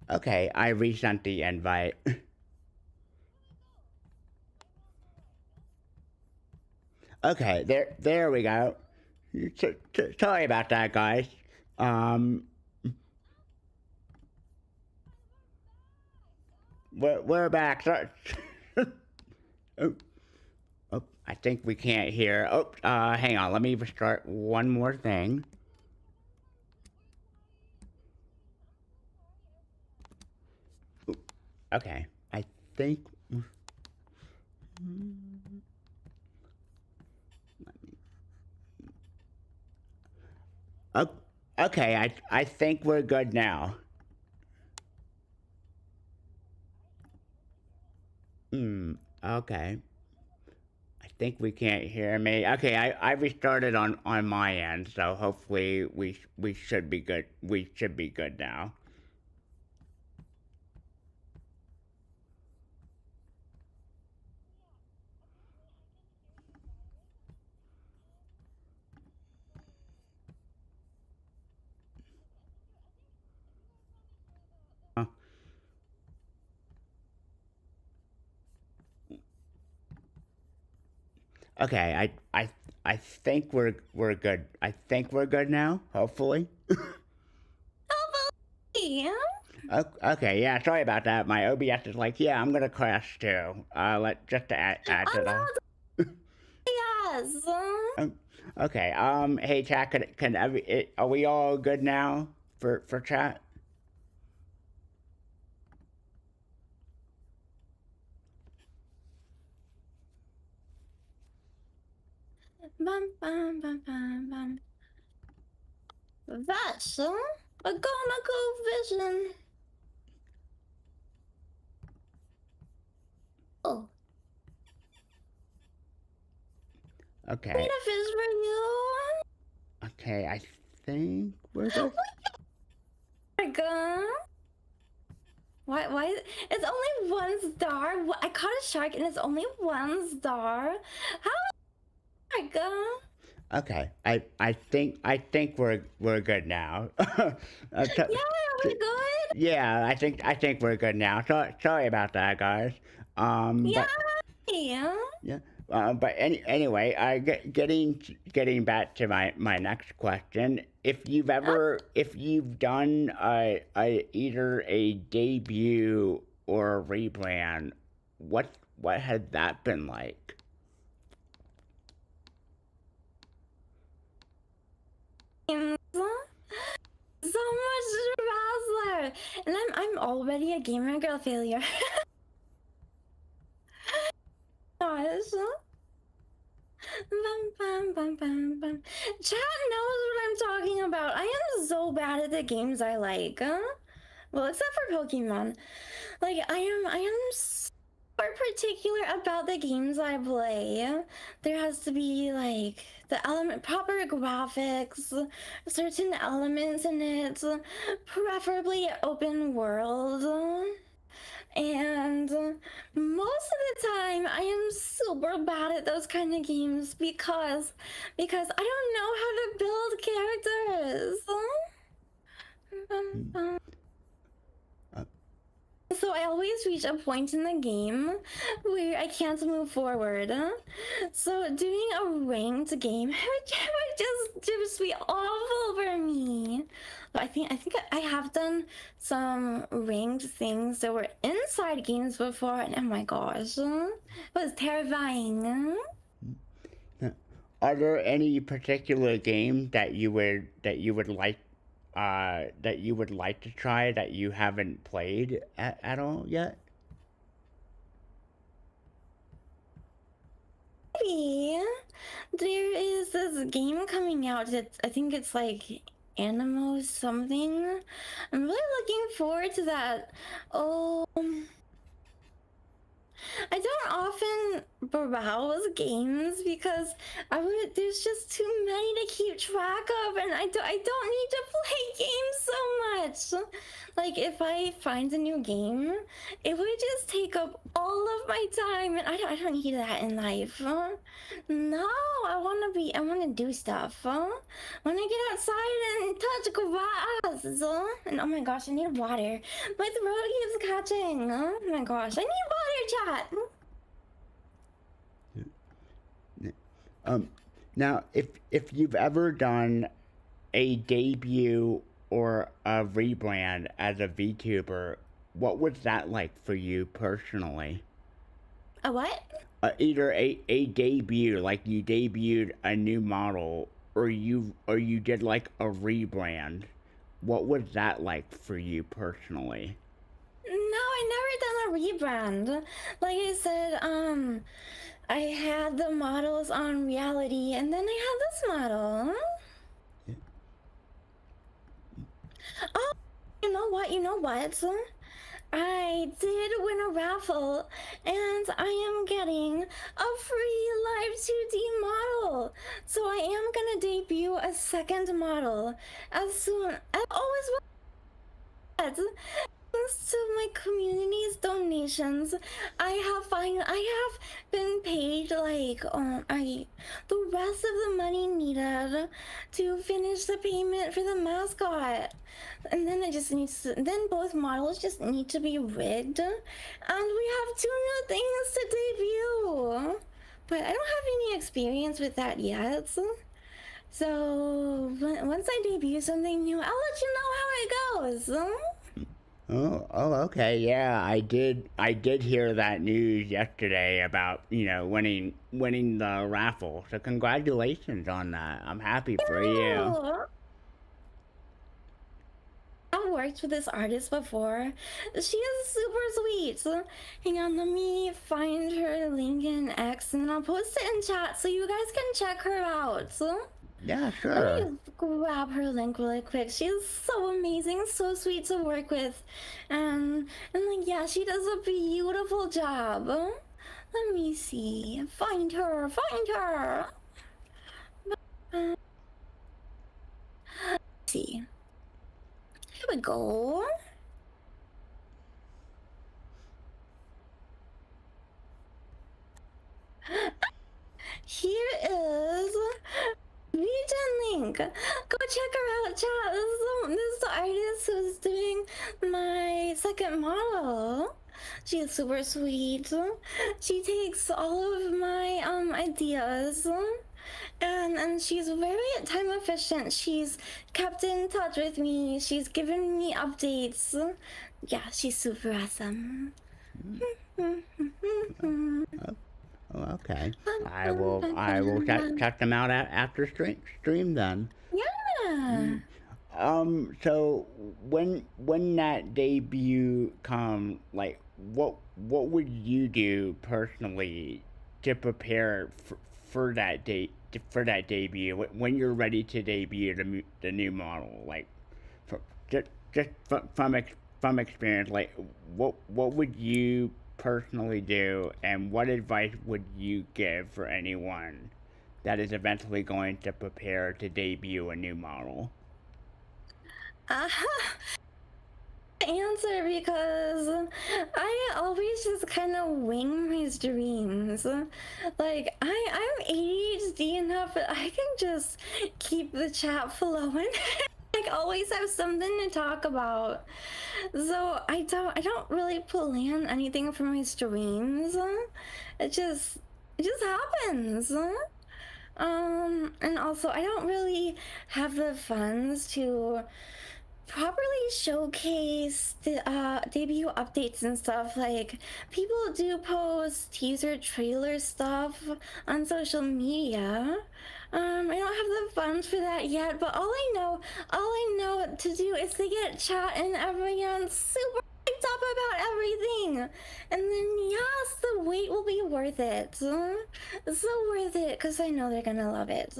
Okay, I resent the invite. Okay, there we go. Sorry about that, guys. Um, we're back. Oh, oh, I think we can't hear. Oh, hang on. Let me restart one more thing. Okay, I think. Oh, okay, I think we're good now. Okay. I think we can't hear me. Okay, I restarted on my end, so hopefully we should be good. We should be good now. Okay, I think we're good. I think we're good now. Hopefully. Hopefully. Okay, yeah. Sorry about that. My OBS is like, yeah, I'm gonna crash too. Just to add to that. Yes. Okay. Hey, chat. Are we all good now for chat? Bum, bum, bum, bum, bum. Vessel, we're gonna go fishing. Oh. Okay. Need a fish for you. Okay, I think we're good. Why? It's only one star. I caught a shark and it's only one star. How? Okay, I think we're good now. Yeah, T- we're good. yeah, I think we're good now. Sorry about that, guys. But Yeah. yeah, but anyway, getting back to my next question, if you've done either a debut or a rebrand, what has that been like? So much Razzler. And I'm already a gamer girl failure. Gosh. Bum, bum, bum, bum, bum. Chat knows what I'm talking about. I am so bad at the games I like. Well, except for Pokemon. Like I am super particular about the games I play. There has to be like the element proper graphics, certain elements in it, preferably open world. And most of the time I am super bad at those kind of games because I don't know how to build Hmm. characters. Uh, So I always reach a point in the game where I can't move forward. So doing a ranked game would just be awful for me. But I think I have done some ranked things that were inside games before, and oh my gosh, it was terrifying. Are there any particular game that you would like to try that you haven't played at all yet? Maybe there is this game coming out that I think it's like Animo something. I'm really looking forward to that. Oh, I don't often browse games because there's just too many to keep track of, and I don't need to play games so much. Like if I find a new game, it would just take up all of my time, and I don't need that in life. No, I wanna do stuff. Wanna get outside and touch grass. And oh my gosh, I need water. My throat keeps catching. Oh my gosh, I need water, chat. Um, Now, if you've ever done a debut or a rebrand as a VTuber, what was that like for you personally? A what? Either a debut, like you debuted a new model, or you did like a rebrand. What was that like for you personally? No, I never done a rebrand. Like I said, I had the models on reality, and then I had this model. Oh, you know what? You know what? I did win a raffle, and I am getting a free live 2D model. So I am gonna debut a second model as soon as always was. Thanks to my community's donations, I have been paid like I the rest of the money needed to finish the payment for the mascot. And then then both models just need to be rigged. And we have two new things to debut. But I don't have any experience with that yet. So once I debut something new, I'll let you know how it goes. Okay, yeah, I did hear that news yesterday about winning the raffle. So congratulations on that. I'm happy for you. Oh, I've worked with this artist before. She is super sweet. Hang on, let me find her link in X and I'll post it in chat so you guys can check her out. Yeah, Let sure. me grab her link really quick. She's so amazing, so sweet to work with. And like, yeah, she does a beautiful job. Let me see. Find her, find her. Let's see. Here we go. Here is link. Go check her out, chat. This is the artist who's doing my second model. She's super sweet. She takes all of my ideas, and she's very time efficient. She's kept in touch with me. She's given me updates. Yeah, she's super awesome. Oh, okay. I will check them out after stream then. Yeah. So when that debut come, like what would you do personally to prepare for that for that debut when you're ready to debut the new model? Like, for, just from experience, like what would you personally do, and what advice would you give for anyone that is eventually going to prepare to debut a new model? Answer because I always just kind of wing my dreams. Like I'm ADHD enough that I can just keep the chat flowing. Like always have something to talk about. So I don't really plan anything for my streams. It just happens. And also I don't really have the funds to properly showcase the debut updates and stuff. Like people do post teaser trailer stuff on social media. I don't have the funds for that yet, but all I know to do is to get chat and everyone super hyped up about everything, and then yes, the wait will be worth it. It's so worth it because I know they're gonna love it.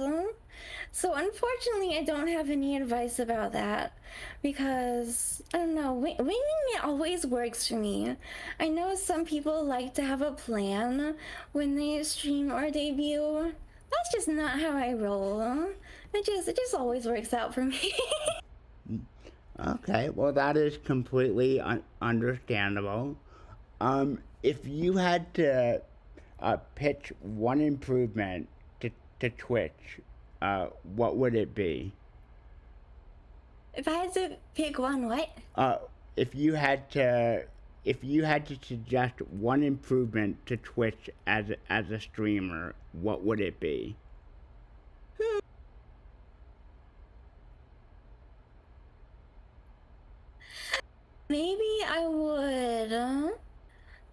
So unfortunately, I don't have any advice about that because I don't know. Winging it always works for me. I know some people like to have a plan when they stream or debut. That's just not how I roll. It just always works out for me. Okay, well that is completely understandable. If you had to pitch one improvement to Twitch, what would it be? If I had to pick one, what? If you had to suggest one improvement to Twitch as a streamer, what would it be? Maybe I would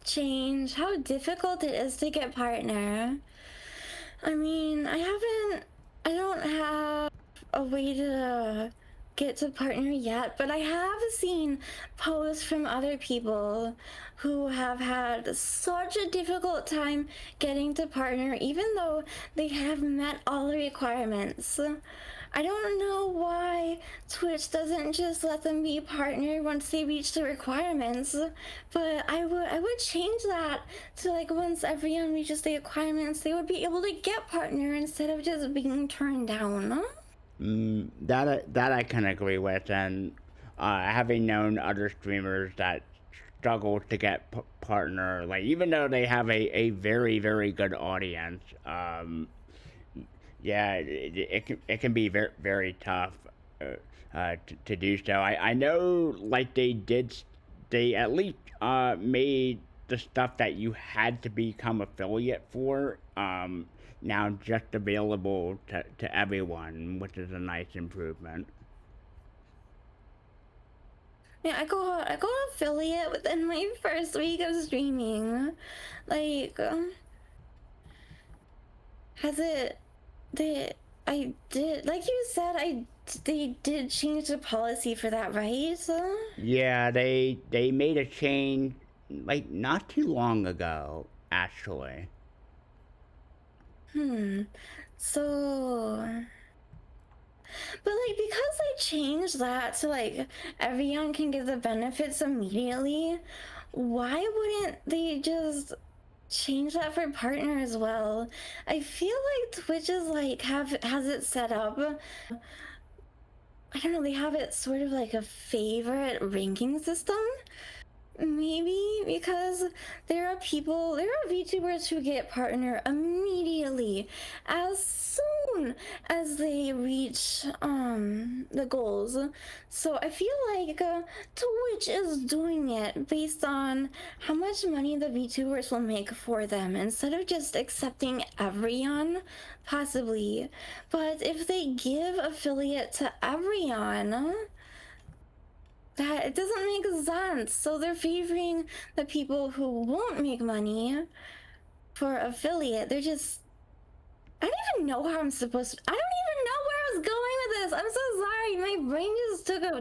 change how difficult it is to get partner. I mean, I don't have a way to get to partner yet, but I have seen posts from other people who have had such a difficult time getting to partner, even though they have met all the requirements. I don't know why Twitch doesn't just let them be partner once they reach the requirements, but I would change that to like once everyone reaches the requirements, they would be able to get partner instead of just being turned down. That I can agree with, and having known other streamers that struggle to get partner, like even though they have a very good audience, yeah, it can be very tough to do so. I know, like they at least made the stuff that you had to become affiliate for now just available to everyone, which is a nice improvement. Yeah, I got affiliate within my first week of streaming. Like, has it? I did, like you said, they did change the policy for that, right? Yeah, they made a change like not too long ago, actually. So, but like because they changed that so like everyone can get the benefits immediately, why wouldn't they just change that for partner as well? I feel like Twitch is like has it set up. I don't know, they have it sort of like a favorite ranking system. Maybe because there are VTubers who get partner immediately as soon own as they reach the goals. So I feel like Twitch is doing it based on how much money the VTubers will make for them instead of just accepting everyone, possibly. But if they give affiliate to everyone, that it doesn't make sense. So they're favoring the people who won't make money for affiliate. They're just, I don't even know how I'm supposed to, I don't even know where I was going with this. I'm so sorry. My brain just took a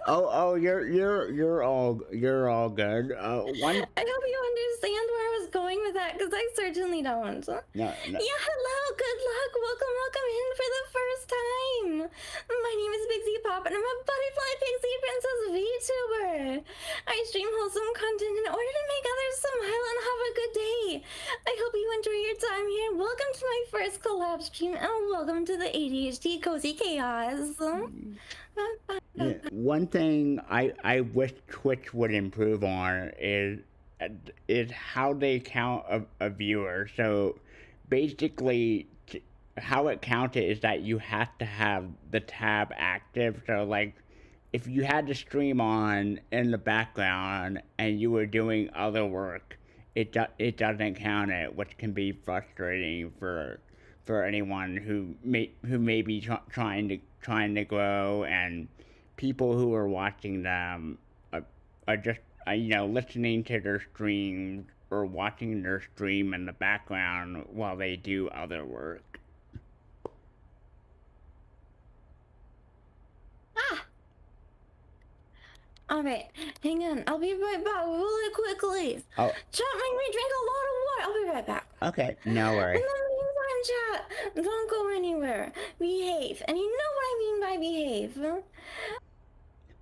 Oh, you're all good. One. I hope you understand where I was going with that, because I certainly don't. No, no. Yeah, hello, good luck, welcome in for the first time. My name is Pyxipop, and I'm a butterfly pixie princess VTuber. I stream wholesome content in order to make others smile and have a good day. I hope you enjoy your time here. Welcome to my first collab stream, and welcome to the ADHD Cozy Chaos. Yeah, one thing I wish Twitch would improve on is how they count a viewer. So basically, how it counted is that you have to have the tab active. So like, if you had the stream on in the background and you were doing other work, it doesn't count it, which can be frustrating for anyone who may be trying to grow, and people who are watching them are just listening to their streams or watching their stream in the background while they do other work. Alright, hang on. I'll be right back really quickly. Oh. Chat made me drink a lot of water. I'll be right back. Okay, no worries. In the meantime, chat, don't go anywhere. Behave. And you know what I mean by behave.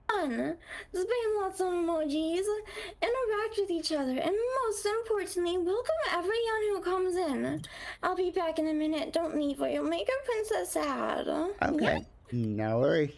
Fun. Spam lots of emojis. Interact with each other. And most importantly, welcome everyone who comes in. I'll be back in a minute. Don't leave or you'll make a princess sad. Okay, yeah? No worries.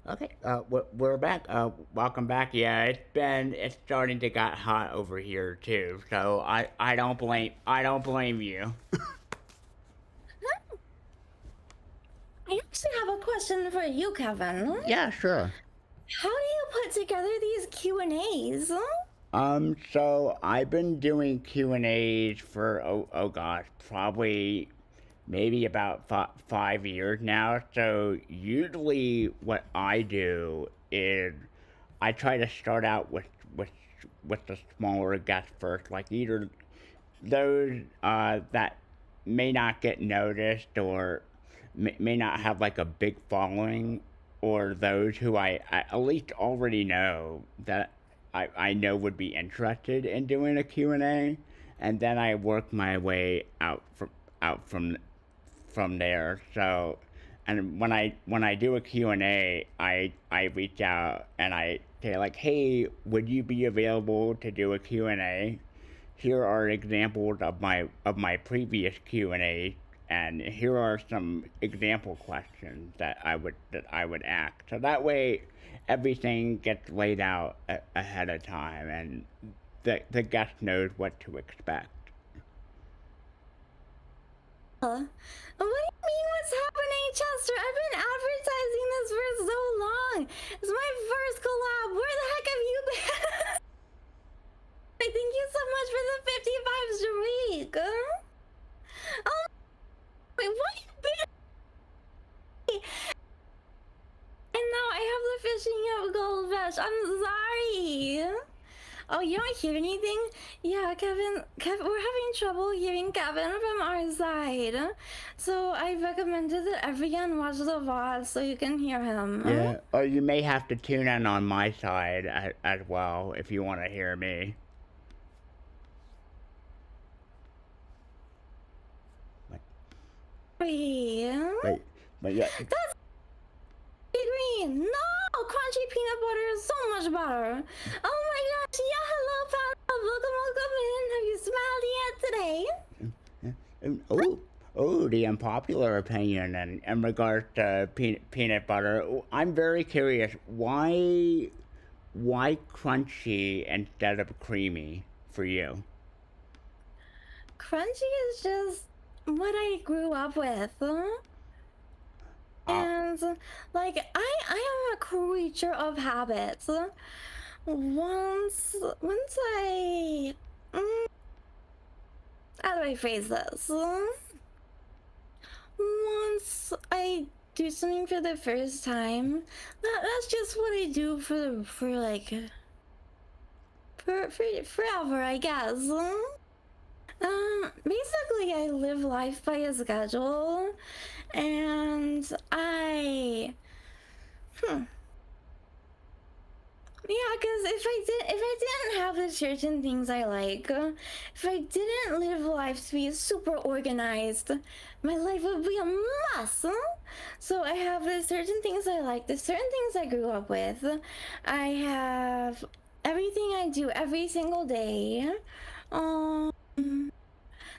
Okay, we're back. Welcome back. Yeah, it's starting to get hot over here too. So I don't blame you. I actually have a question for you, Kevin. Yeah, sure. How do you put together these Q&As? So I've been doing Q&As for oh gosh, probably maybe about 5 years now. So usually what I do is I try to start out with the smaller guests first, like either those that may not get noticed or may not have like a big following, or those who I at least already know that I know would be interested in doing a Q&A, and then I work my way out from there. So, and when I do a Q&A, I reach out and I say like, hey, would you be available to do a Q&A? Here are examples of my previous Q&A, and here are some example questions that I would ask. So that way, everything gets laid out ahead of time, and the guest knows what to expect. What do you mean what's happening, Chester? I've been advertising this for so long. It's my first collab. Where the heck have you been? Thank you so much for the 55 streak. Oh, wait, what you been? And now I have the fishing of goldfish. I'm sorry. Oh, you don't hear anything? Yeah, Kevin, we're having trouble hearing Kevin from our side. So I recommended that everyone watch the VOD so you can hear him. Yeah, or you may have to tune in on my side as well if you want to hear me. Wait. But yeah. That's green. No, crunchy peanut butter is so much better. Oh my gosh. Yeah, hello, Papa. Welcome in. Have you smiled yet today? The unpopular opinion in regards to peanut butter. I'm very curious. Why crunchy instead of creamy for you? Crunchy is just what I grew up with. And like I am a creature of habits. Once I how do I phrase this? Once I do something for the first time, that's just what I do for forever, I guess. Basically, I live life by a schedule, and yeah, because if I didn't have the certain things I like, if I didn't live life to be super organized, my life would be a mess. So I have the certain things I like, the certain things I grew up with. I have everything I do every single day.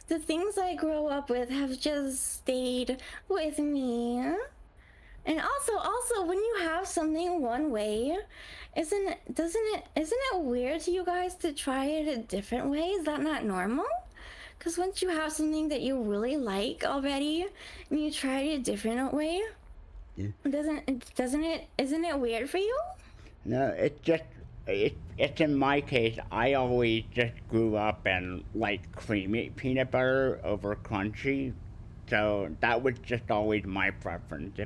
The things I grow up with have just stayed with me. And also when you have something one way, isn't it weird to you guys to try it a different way? Is that not normal? Because once you have something that you really like already and you try it a different way, Yeah. isn't it weird for you? No, it's in my case. I always just grew up and like creamy peanut butter over crunchy, so that was just always my preference.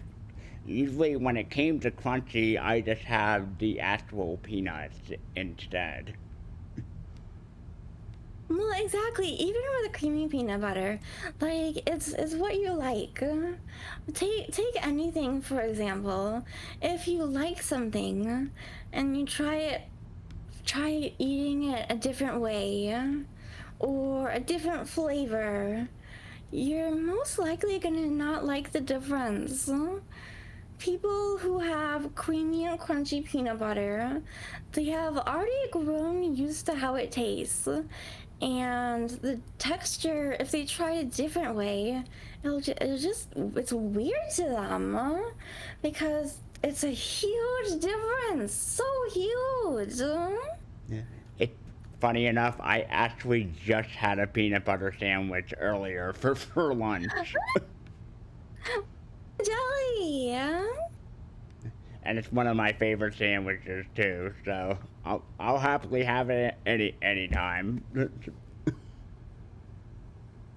Usually when it came to crunchy, I just have the actual peanuts instead. Well, exactly. Even with a creamy peanut butter, like it's what you like. Take anything for example. If you like something, and you try eating it a different way, or a different flavor, you're most likely gonna not like the difference. People who have creamy and crunchy peanut butter, they have already grown used to how it tastes. And the texture, if they try a different way, it's weird to them. Because it's a huge difference. So huge. Yeah. It's funny enough, I actually just had a peanut butter sandwich earlier for lunch. Jelly. And it's one of my favorite sandwiches too, so I'll happily have it anytime.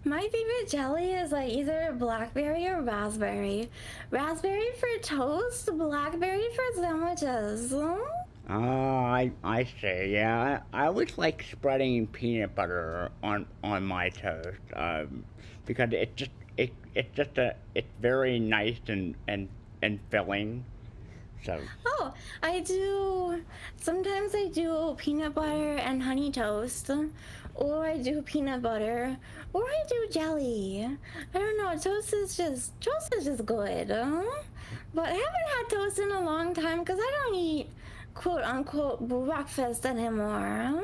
My favorite jelly is like either blackberry or raspberry. Raspberry for toast, blackberry for sandwiches. Oh, I see. Yeah, I always like spreading peanut butter on my toast, because it's very nice and filling. So, Oh, I do. Sometimes I do peanut butter and honey toast, or I do peanut butter, or I do jelly. I don't know. Toast is just good. But I haven't had toast in a long time because I don't eat quote unquote breakfast anymore.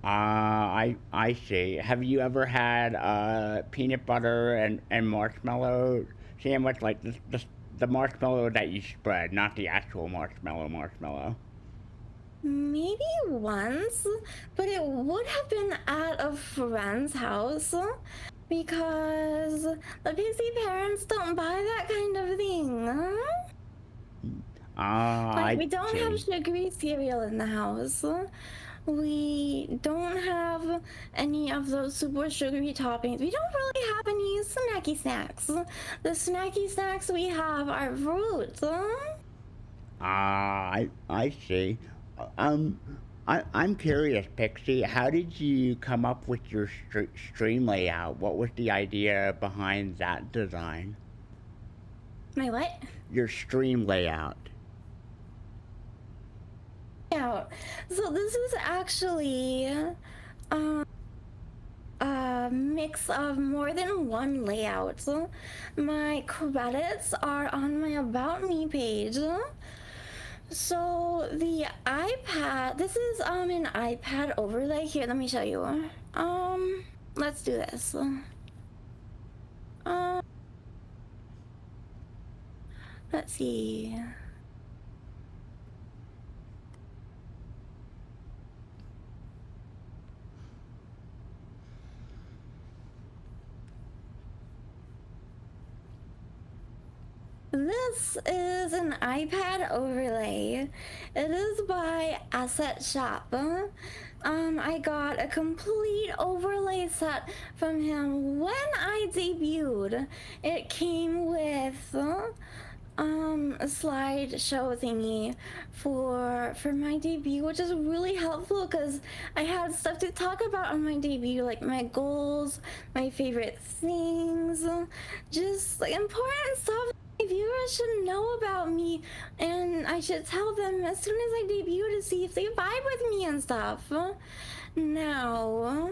I see. Have you ever had peanut butter and marshmallow sandwich, like the marshmallow that you spread, not the actual marshmallow? Maybe once, but it would have been at a friend's house because the Pixie parents don't buy that kind of thing. Like, I we don't have see. sugary cereal in the house. We don't have any of those super sugary toppings. We don't really have any snacky snacks. The snacky snacks we have are fruits. I see. Um, I'm curious, Pixie. How did you come up with your stream layout? What was the idea behind that design? My what? Your stream layout. Out. So this is actually um, a mix of more than one layout. My credits are on my About Me page. So the iPad, this is an iPad overlay. Here, let me show you. Let's do this. Let's see. This is an iPad overlay. It is by Asset Shop. I got a complete overlay set from him when I debuted. It came with a slideshow thingy for my debut, which is really helpful because I had stuff to talk about on my debut, like my goals, my favorite things, just like important stuff my viewers should know about me, and I should tell them as soon as I debut to see if they vibe with me and stuff. Now,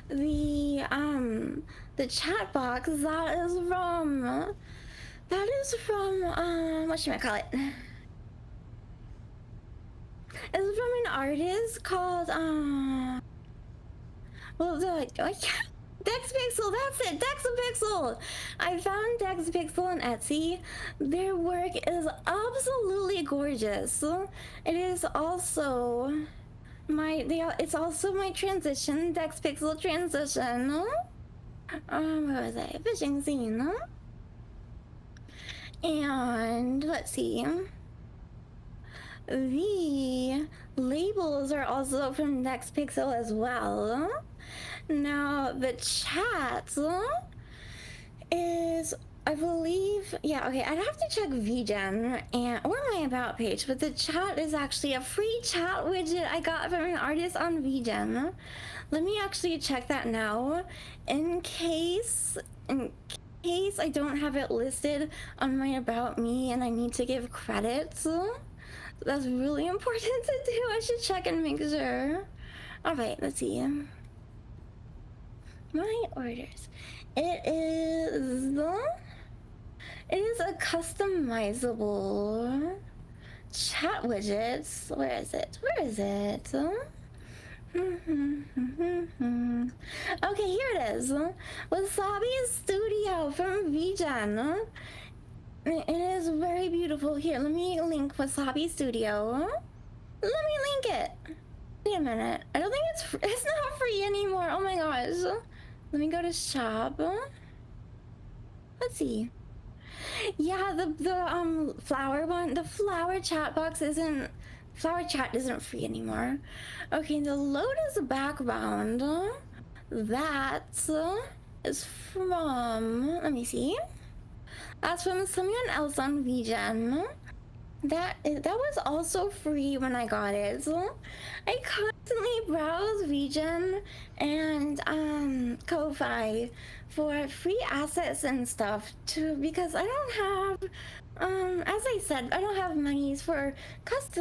the chat box that is from whatchamacallit. It's from an artist called well, Dexpixel, that's it, Dexapixel! I found Dexapixel on Etsy. Their work is absolutely gorgeous. It is also it's also my transition, Dexpixel transition. Where was I? Fishing scene. And let's see. The labels are also from Dexpixel as well. Now the chat is, I believe, yeah, okay, I'd have to check VGen or my About page, but the chat is actually a free chat widget I got from an artist on VGen. Let me actually check that now in case I don't have it listed on my About Me and I need to give credits. That's really important to do. I should check and make sure. Alright, let's see. My orders. It is a customizable chat widget. Where is it? Okay, here it is. Wasabi Studio from VGen. It is very beautiful. Here, let me link Wasabi Studio. Let me link it. Wait a minute. I don't think it's not free anymore. Oh my gosh. Let me go to shop. Let's see. Yeah, the flower one, the flower chat isn't free anymore. Okay, the Lotus background, that is from, let me see. That's from someone else on VGen. that was also free when I got it. So I constantly browse Regen and Ko-Fi for free assets and stuff too, because I don't have as I said, I don't have monies for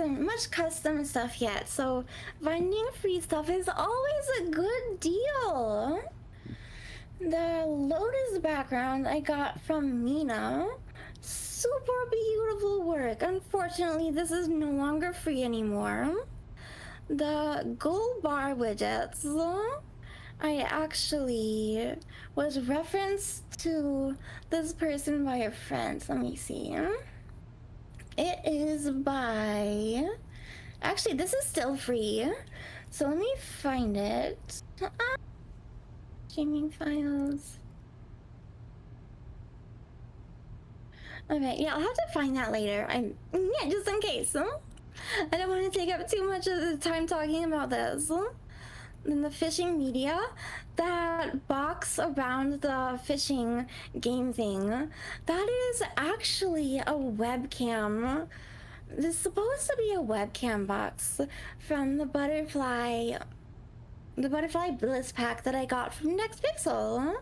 much custom stuff yet. So finding free stuff is always a good deal. The Lotus background I got from Mina. Super beautiful work. Unfortunately, this is no longer free anymore. The gold bar widgets, I actually was referenced to this person by a friend. Let me see. It is by... Actually, this is still free. So let me find it. Streaming files. Okay, yeah, I'll have to find that later. Yeah, just in case. I don't want to take up too much of the time talking about this. Then the fishing media, that box around the fishing game thing, that is actually a webcam. This is supposed to be a webcam box from the butterfly bliss pack that I got from Next Pixel.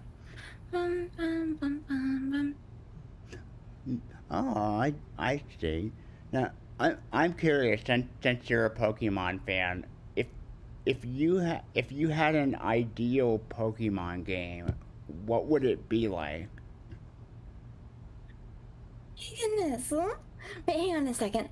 Oh, I see. Now, I'm curious, since you're a Pokemon fan, if you had an ideal Pokemon game, what would it be like? Goodness. Wait, hang on a second.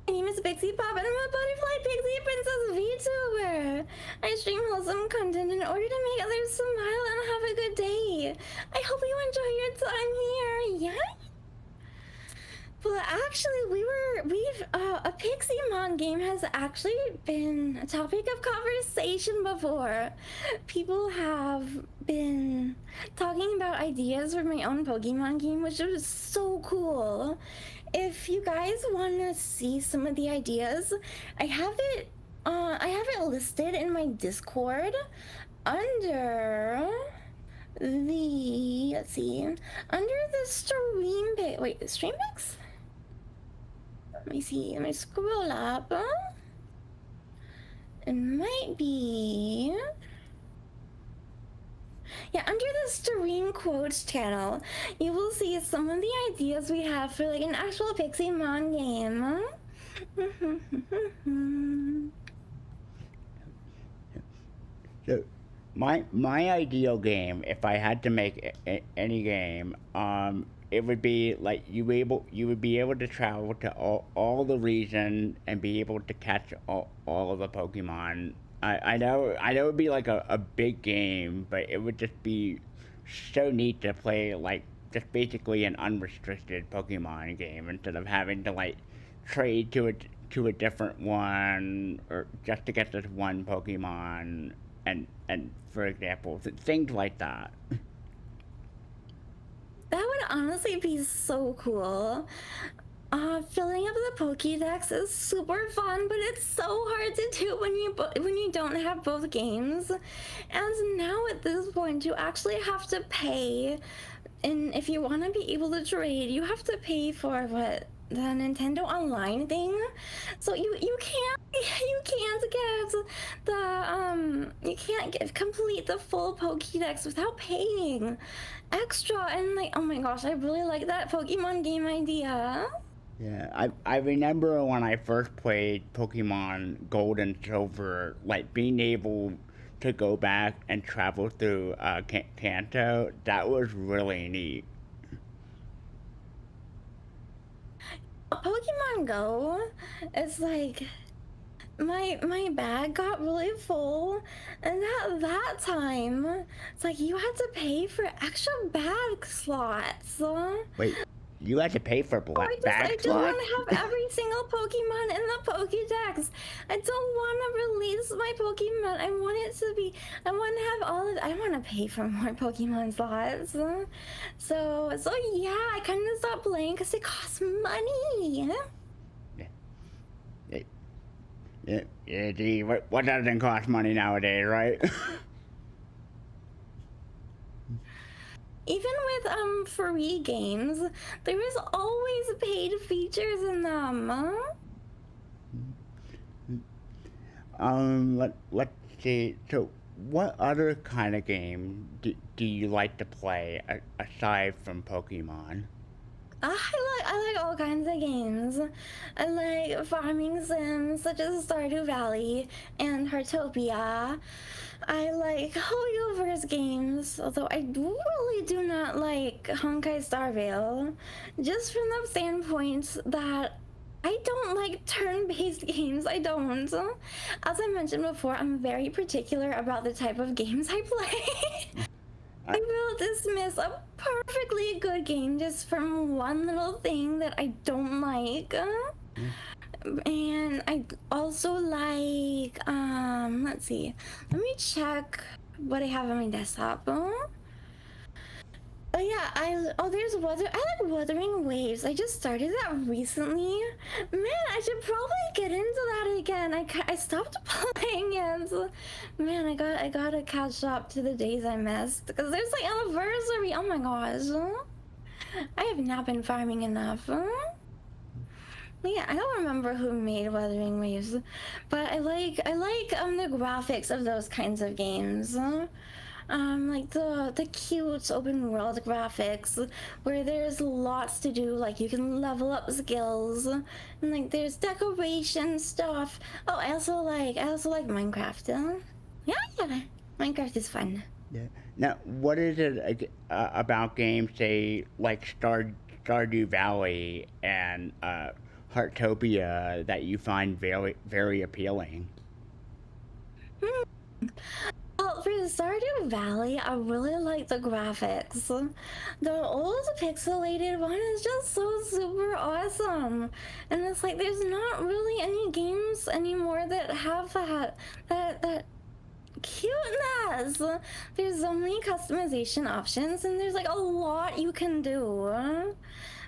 My name is Pyxipop and I'm a butterfly pixie princess VTuber. I stream wholesome content in order to make others smile and have a good day. I hope you enjoy your time here. Yeah? Well, actually, a Piximon game has actually been a topic of conversation before. People have been talking about ideas for my own Pokemon game, which was so cool. If you guys want to see some of the ideas, I have it listed in my Discord under the, let's see, under the stream pic. Wait, stream pics? Let me see. Let me scroll up. It might be... Yeah, under the stream quotes channel, you will see some of the ideas we have for like an actual Piximon game. So, my ideal game, if I had to make any game, it would be like you would be able to travel to all the region and be able to catch all of the Pokemon. I know it would be like a big game, but it would just be so neat to play like just basically an unrestricted Pokemon game instead of having to like trade to a different one or just to get this one Pokemon and for example things like that. That would honestly be so cool. Filling up the Pokédex is super fun, but it's so hard to do when you don't have both games. And now at this point, you actually have to pay, and if you want to be able to trade, you have to pay for what, the Nintendo Online thing. So you can't complete the full Pokédex without paying extra. And like, oh my gosh, I really like that Pokemon game idea. Yeah, I remember when I first played Pokemon Gold and Silver, like being able to go back and travel through Kanto. That was really neat. Pokemon Go, it's like my bag got really full, and at that time, it's like you had to pay for extra bag slots. Wait, you had to pay for I bag just want slots? to have every single Pokemon in the Pokédex. I don't want to release my Pokemon. I want it to be. I want to have all of. I want to pay for more Pokemon slots. So yeah, I kind of stopped playing because it costs money. Yeah, gee, what doesn't cost money nowadays, right? Even with free games, there is always paid features in them. Let's see. So, what other kind of game do you like to play aside from Pokemon? I like all kinds of games. I like farming sims such as Stardew Valley and Heartopia. I like Hoyoverse games, although I really do not like Honkai Star Rail, just from the standpoint that I don't like turn-based games. I don't. As I mentioned before, I'm very particular about the type of games I play. I will dismiss a perfectly good game just from one little thing that I don't like. And I also like, let's see. Let me check what I have on my desktop. Oh yeah, there's I like Wuthering Waves. I just started that recently. Man, I should probably get into that again. I stopped playing it. Man, I gotta catch up to the days I missed because there's like anniversary. Oh my gosh, I have not been farming enough. Yeah, I don't remember who made Wuthering Waves, but I like the graphics of those kinds of games. Like the cute open world graphics where there's lots to do, like you can level up skills and like there's decoration stuff. Oh, I also like Minecraft. Yeah, Minecraft is fun. Yeah. Now, what is it about games, say, like Stardew Valley and Heartopia, that you find very, very appealing? Well, for Stardew Valley, I really like the graphics. The old pixelated one is just so super awesome. And it's like there's not really any games anymore that have that cuteness. There's so many customization options and there's like a lot you can do.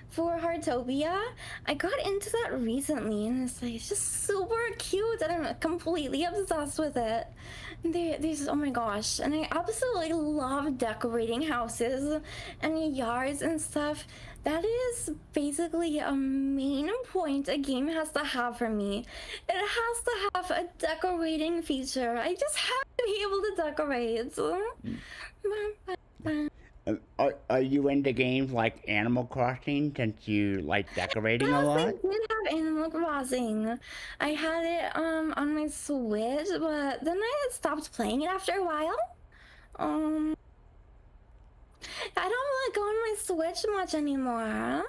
For Heartopia, I got into that recently and it's like it's just super cute and I'm completely obsessed with it. There's oh my gosh, and I absolutely love decorating houses and yards and stuff. That is basically a main point a game has to have for me. It has to have a decorating feature. I just have to be able to decorate. Are you into games like Animal Crossing since you like decorating a Yes, I lot? did have Animal Crossing. I had it on my Switch, but then I stopped playing it after a while. Um, I don't really go on my Switch much anymore.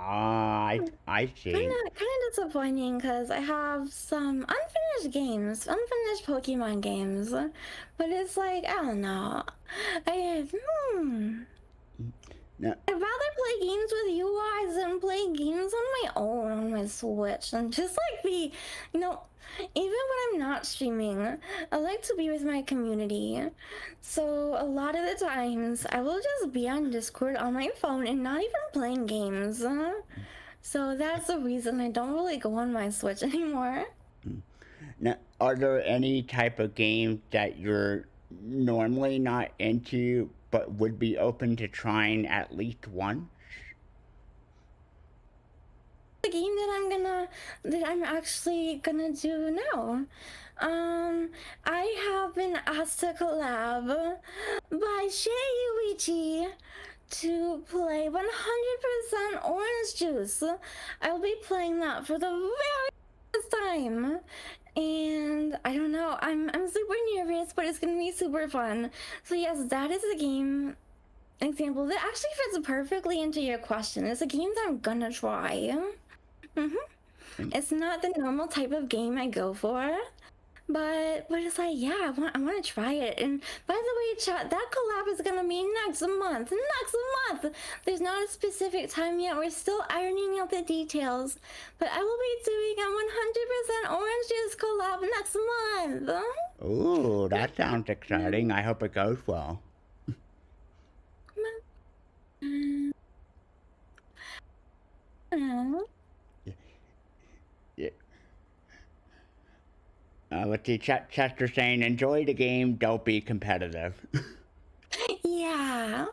Ah, I see. Kind of disappointing because I have some unfinished Pokemon games, but it's like I don't know. I hmm. Now, I'd rather play games with you guys than play games on my own on my Switch and just like be, you know, even when I'm not streaming, I like to be with my community. So a lot of the times I will just be on Discord on my phone and not even playing games. So that's the reason I don't really go on my Switch anymore. now, are there any type of games that you're normally not into but would be open to trying at least once? The game that I'm actually gonna do now. I have been asked to collab by Yuichi to play 100% orange juice. I'll be playing that for the very first time. And I don't know, I'm super nervous, but it's gonna be super fun. So yes, that is a game example that actually fits perfectly into your question. It's a game that I'm gonna try. It's not the normal type of game I go for, but it's like yeah, I want to try it. And by the way, chat, that collab is gonna be next month. Next month. There's not a specific time yet. We're still ironing out the details, but I will be doing a 100% orange juice collab next month. Ooh, that sounds exciting. I hope it goes well. Yeah. Let's see, Chester saying, enjoy the game, don't be competitive. Yeah.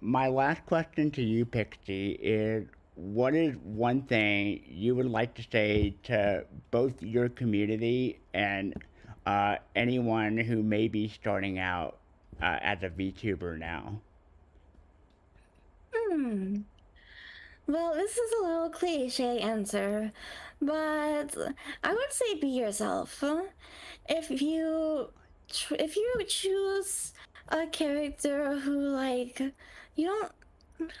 My last question to you, Pixie, is what is one thing you would like to say to both your community and anyone who may be starting out as a VTuber now? Hmm. Well, this is a little cliche answer, but I would say be yourself. If you choose a character who like you don't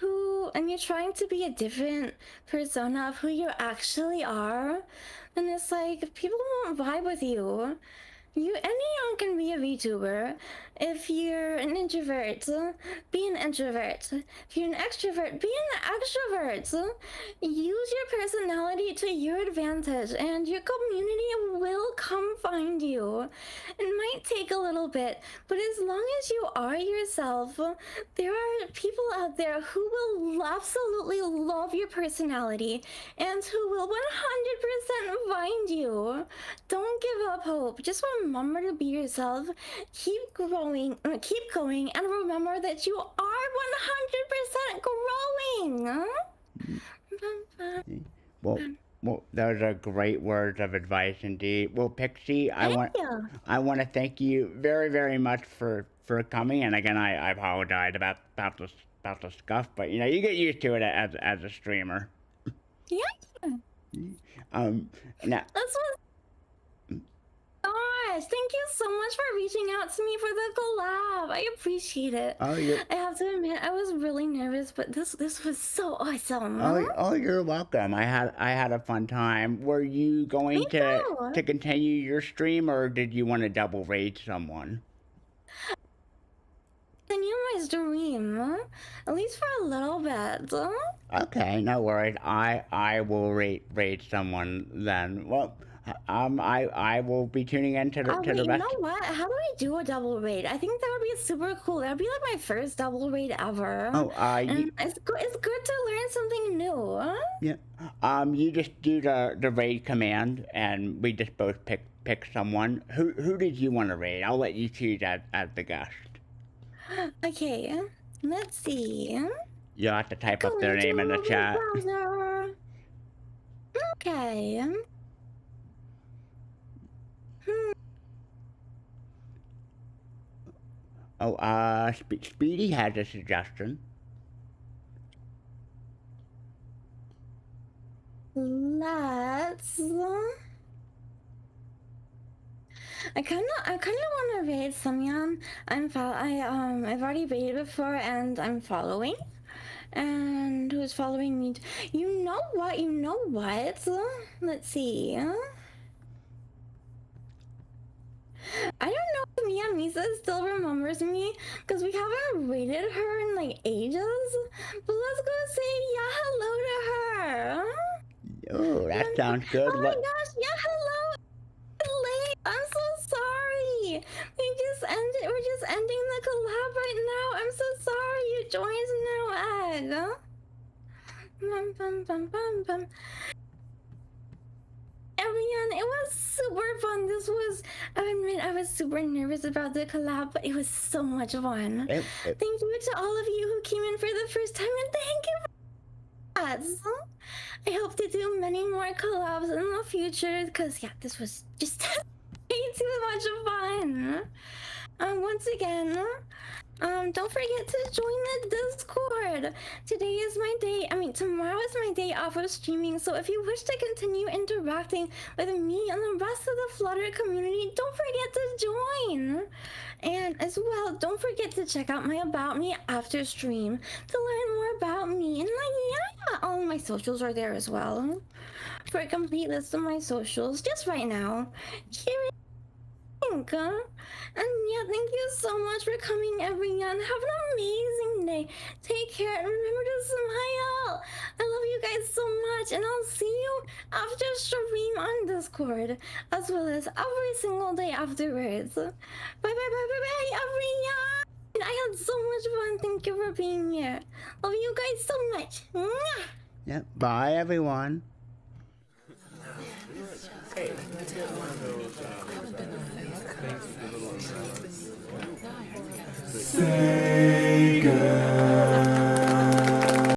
who and you're trying to be a different persona of who you actually are, then it's like people won't vibe with you. Anyone can be a VTuber. If you're an introvert, be an introvert. If you're an extrovert, be an extrovert. Use your personality to your advantage, and your community will come find you. It might take a little bit, but as long as you are yourself, there are people out there who will absolutely love your personality and who will 100% find you. Don't give up hope. Just remember to be yourself. Keep growing, keep going, and remember that you are 100% growing. Well, those are great words of advice indeed. Well, Pixie, Thank you. I want to thank you very, very much for coming. And again, I apologize about the scuff, but you know, you get used to it as a streamer. Yeah. Now, That's what. Gosh, thank you so much for reaching out to me for the collab. I appreciate it. oh, you're I have to admit, I was really nervous, but this was so awesome. you're welcome. I had a fun time. Were you Me going too. to continue your stream, or did you want to double raid someone? Continue my stream, at least for a little bit. Okay, no worries. I will raid someone then. Well, I will be tuning in to Wait, the you rest. know what? How do I do a double raid? I think that would be super cool. That would be like my first double raid ever. Oh, And it's good to learn something new. yeah. You just do the raid command, and we just both pick someone. Who did you want to raid? I'll let you choose as the guest. Okay, let's see. You'll have to type up Go their into name in the the chat. browser. Okay. Oh, Speedy has a suggestion. Let's. I kind of want to raid Samyan. I've already raided before, and I'm following. And who's following me? You know what? You know what? Let's see. I don't know if Mia Misa still remembers me because we haven't rated her in like ages. But let's go say yeah hello to her. Oh, that sounds good. Oh my gosh, yeah hello. It's late. I'm so sorry. We're just ending the collab right now. I'm so sorry. You joined no egg. Bum, bum, bum, bum, bum. Everyone, it was super fun. I admit, I was super nervous about the collab, but it was so much fun. Thank you to all of you who came in for the first time, and thank you for that. I hope to do many more collabs in the future, because, yeah, this was just way too much fun. Once again, don't forget to join the Discord. Today is my day. Tomorrow is my day off of streaming. So if you wish to continue interacting with me and the rest of the Flutter community, don't forget to join. And as well, don't forget to check out my About Me after stream to learn more about me. And yeah, all of my socials are there as well. For a complete list of my socials, just right now, here it is. And yeah, thank you so much for coming, everyone. Have an amazing day. Take care and remember to smile. I love you guys so much, and I'll see you after stream on Discord, as well as every single day afterwards. Bye, everyone. I had so much fun. Thank you for being here. Love you guys so much. Mwah! Yep. Bye, everyone. Hey. Say goodbye.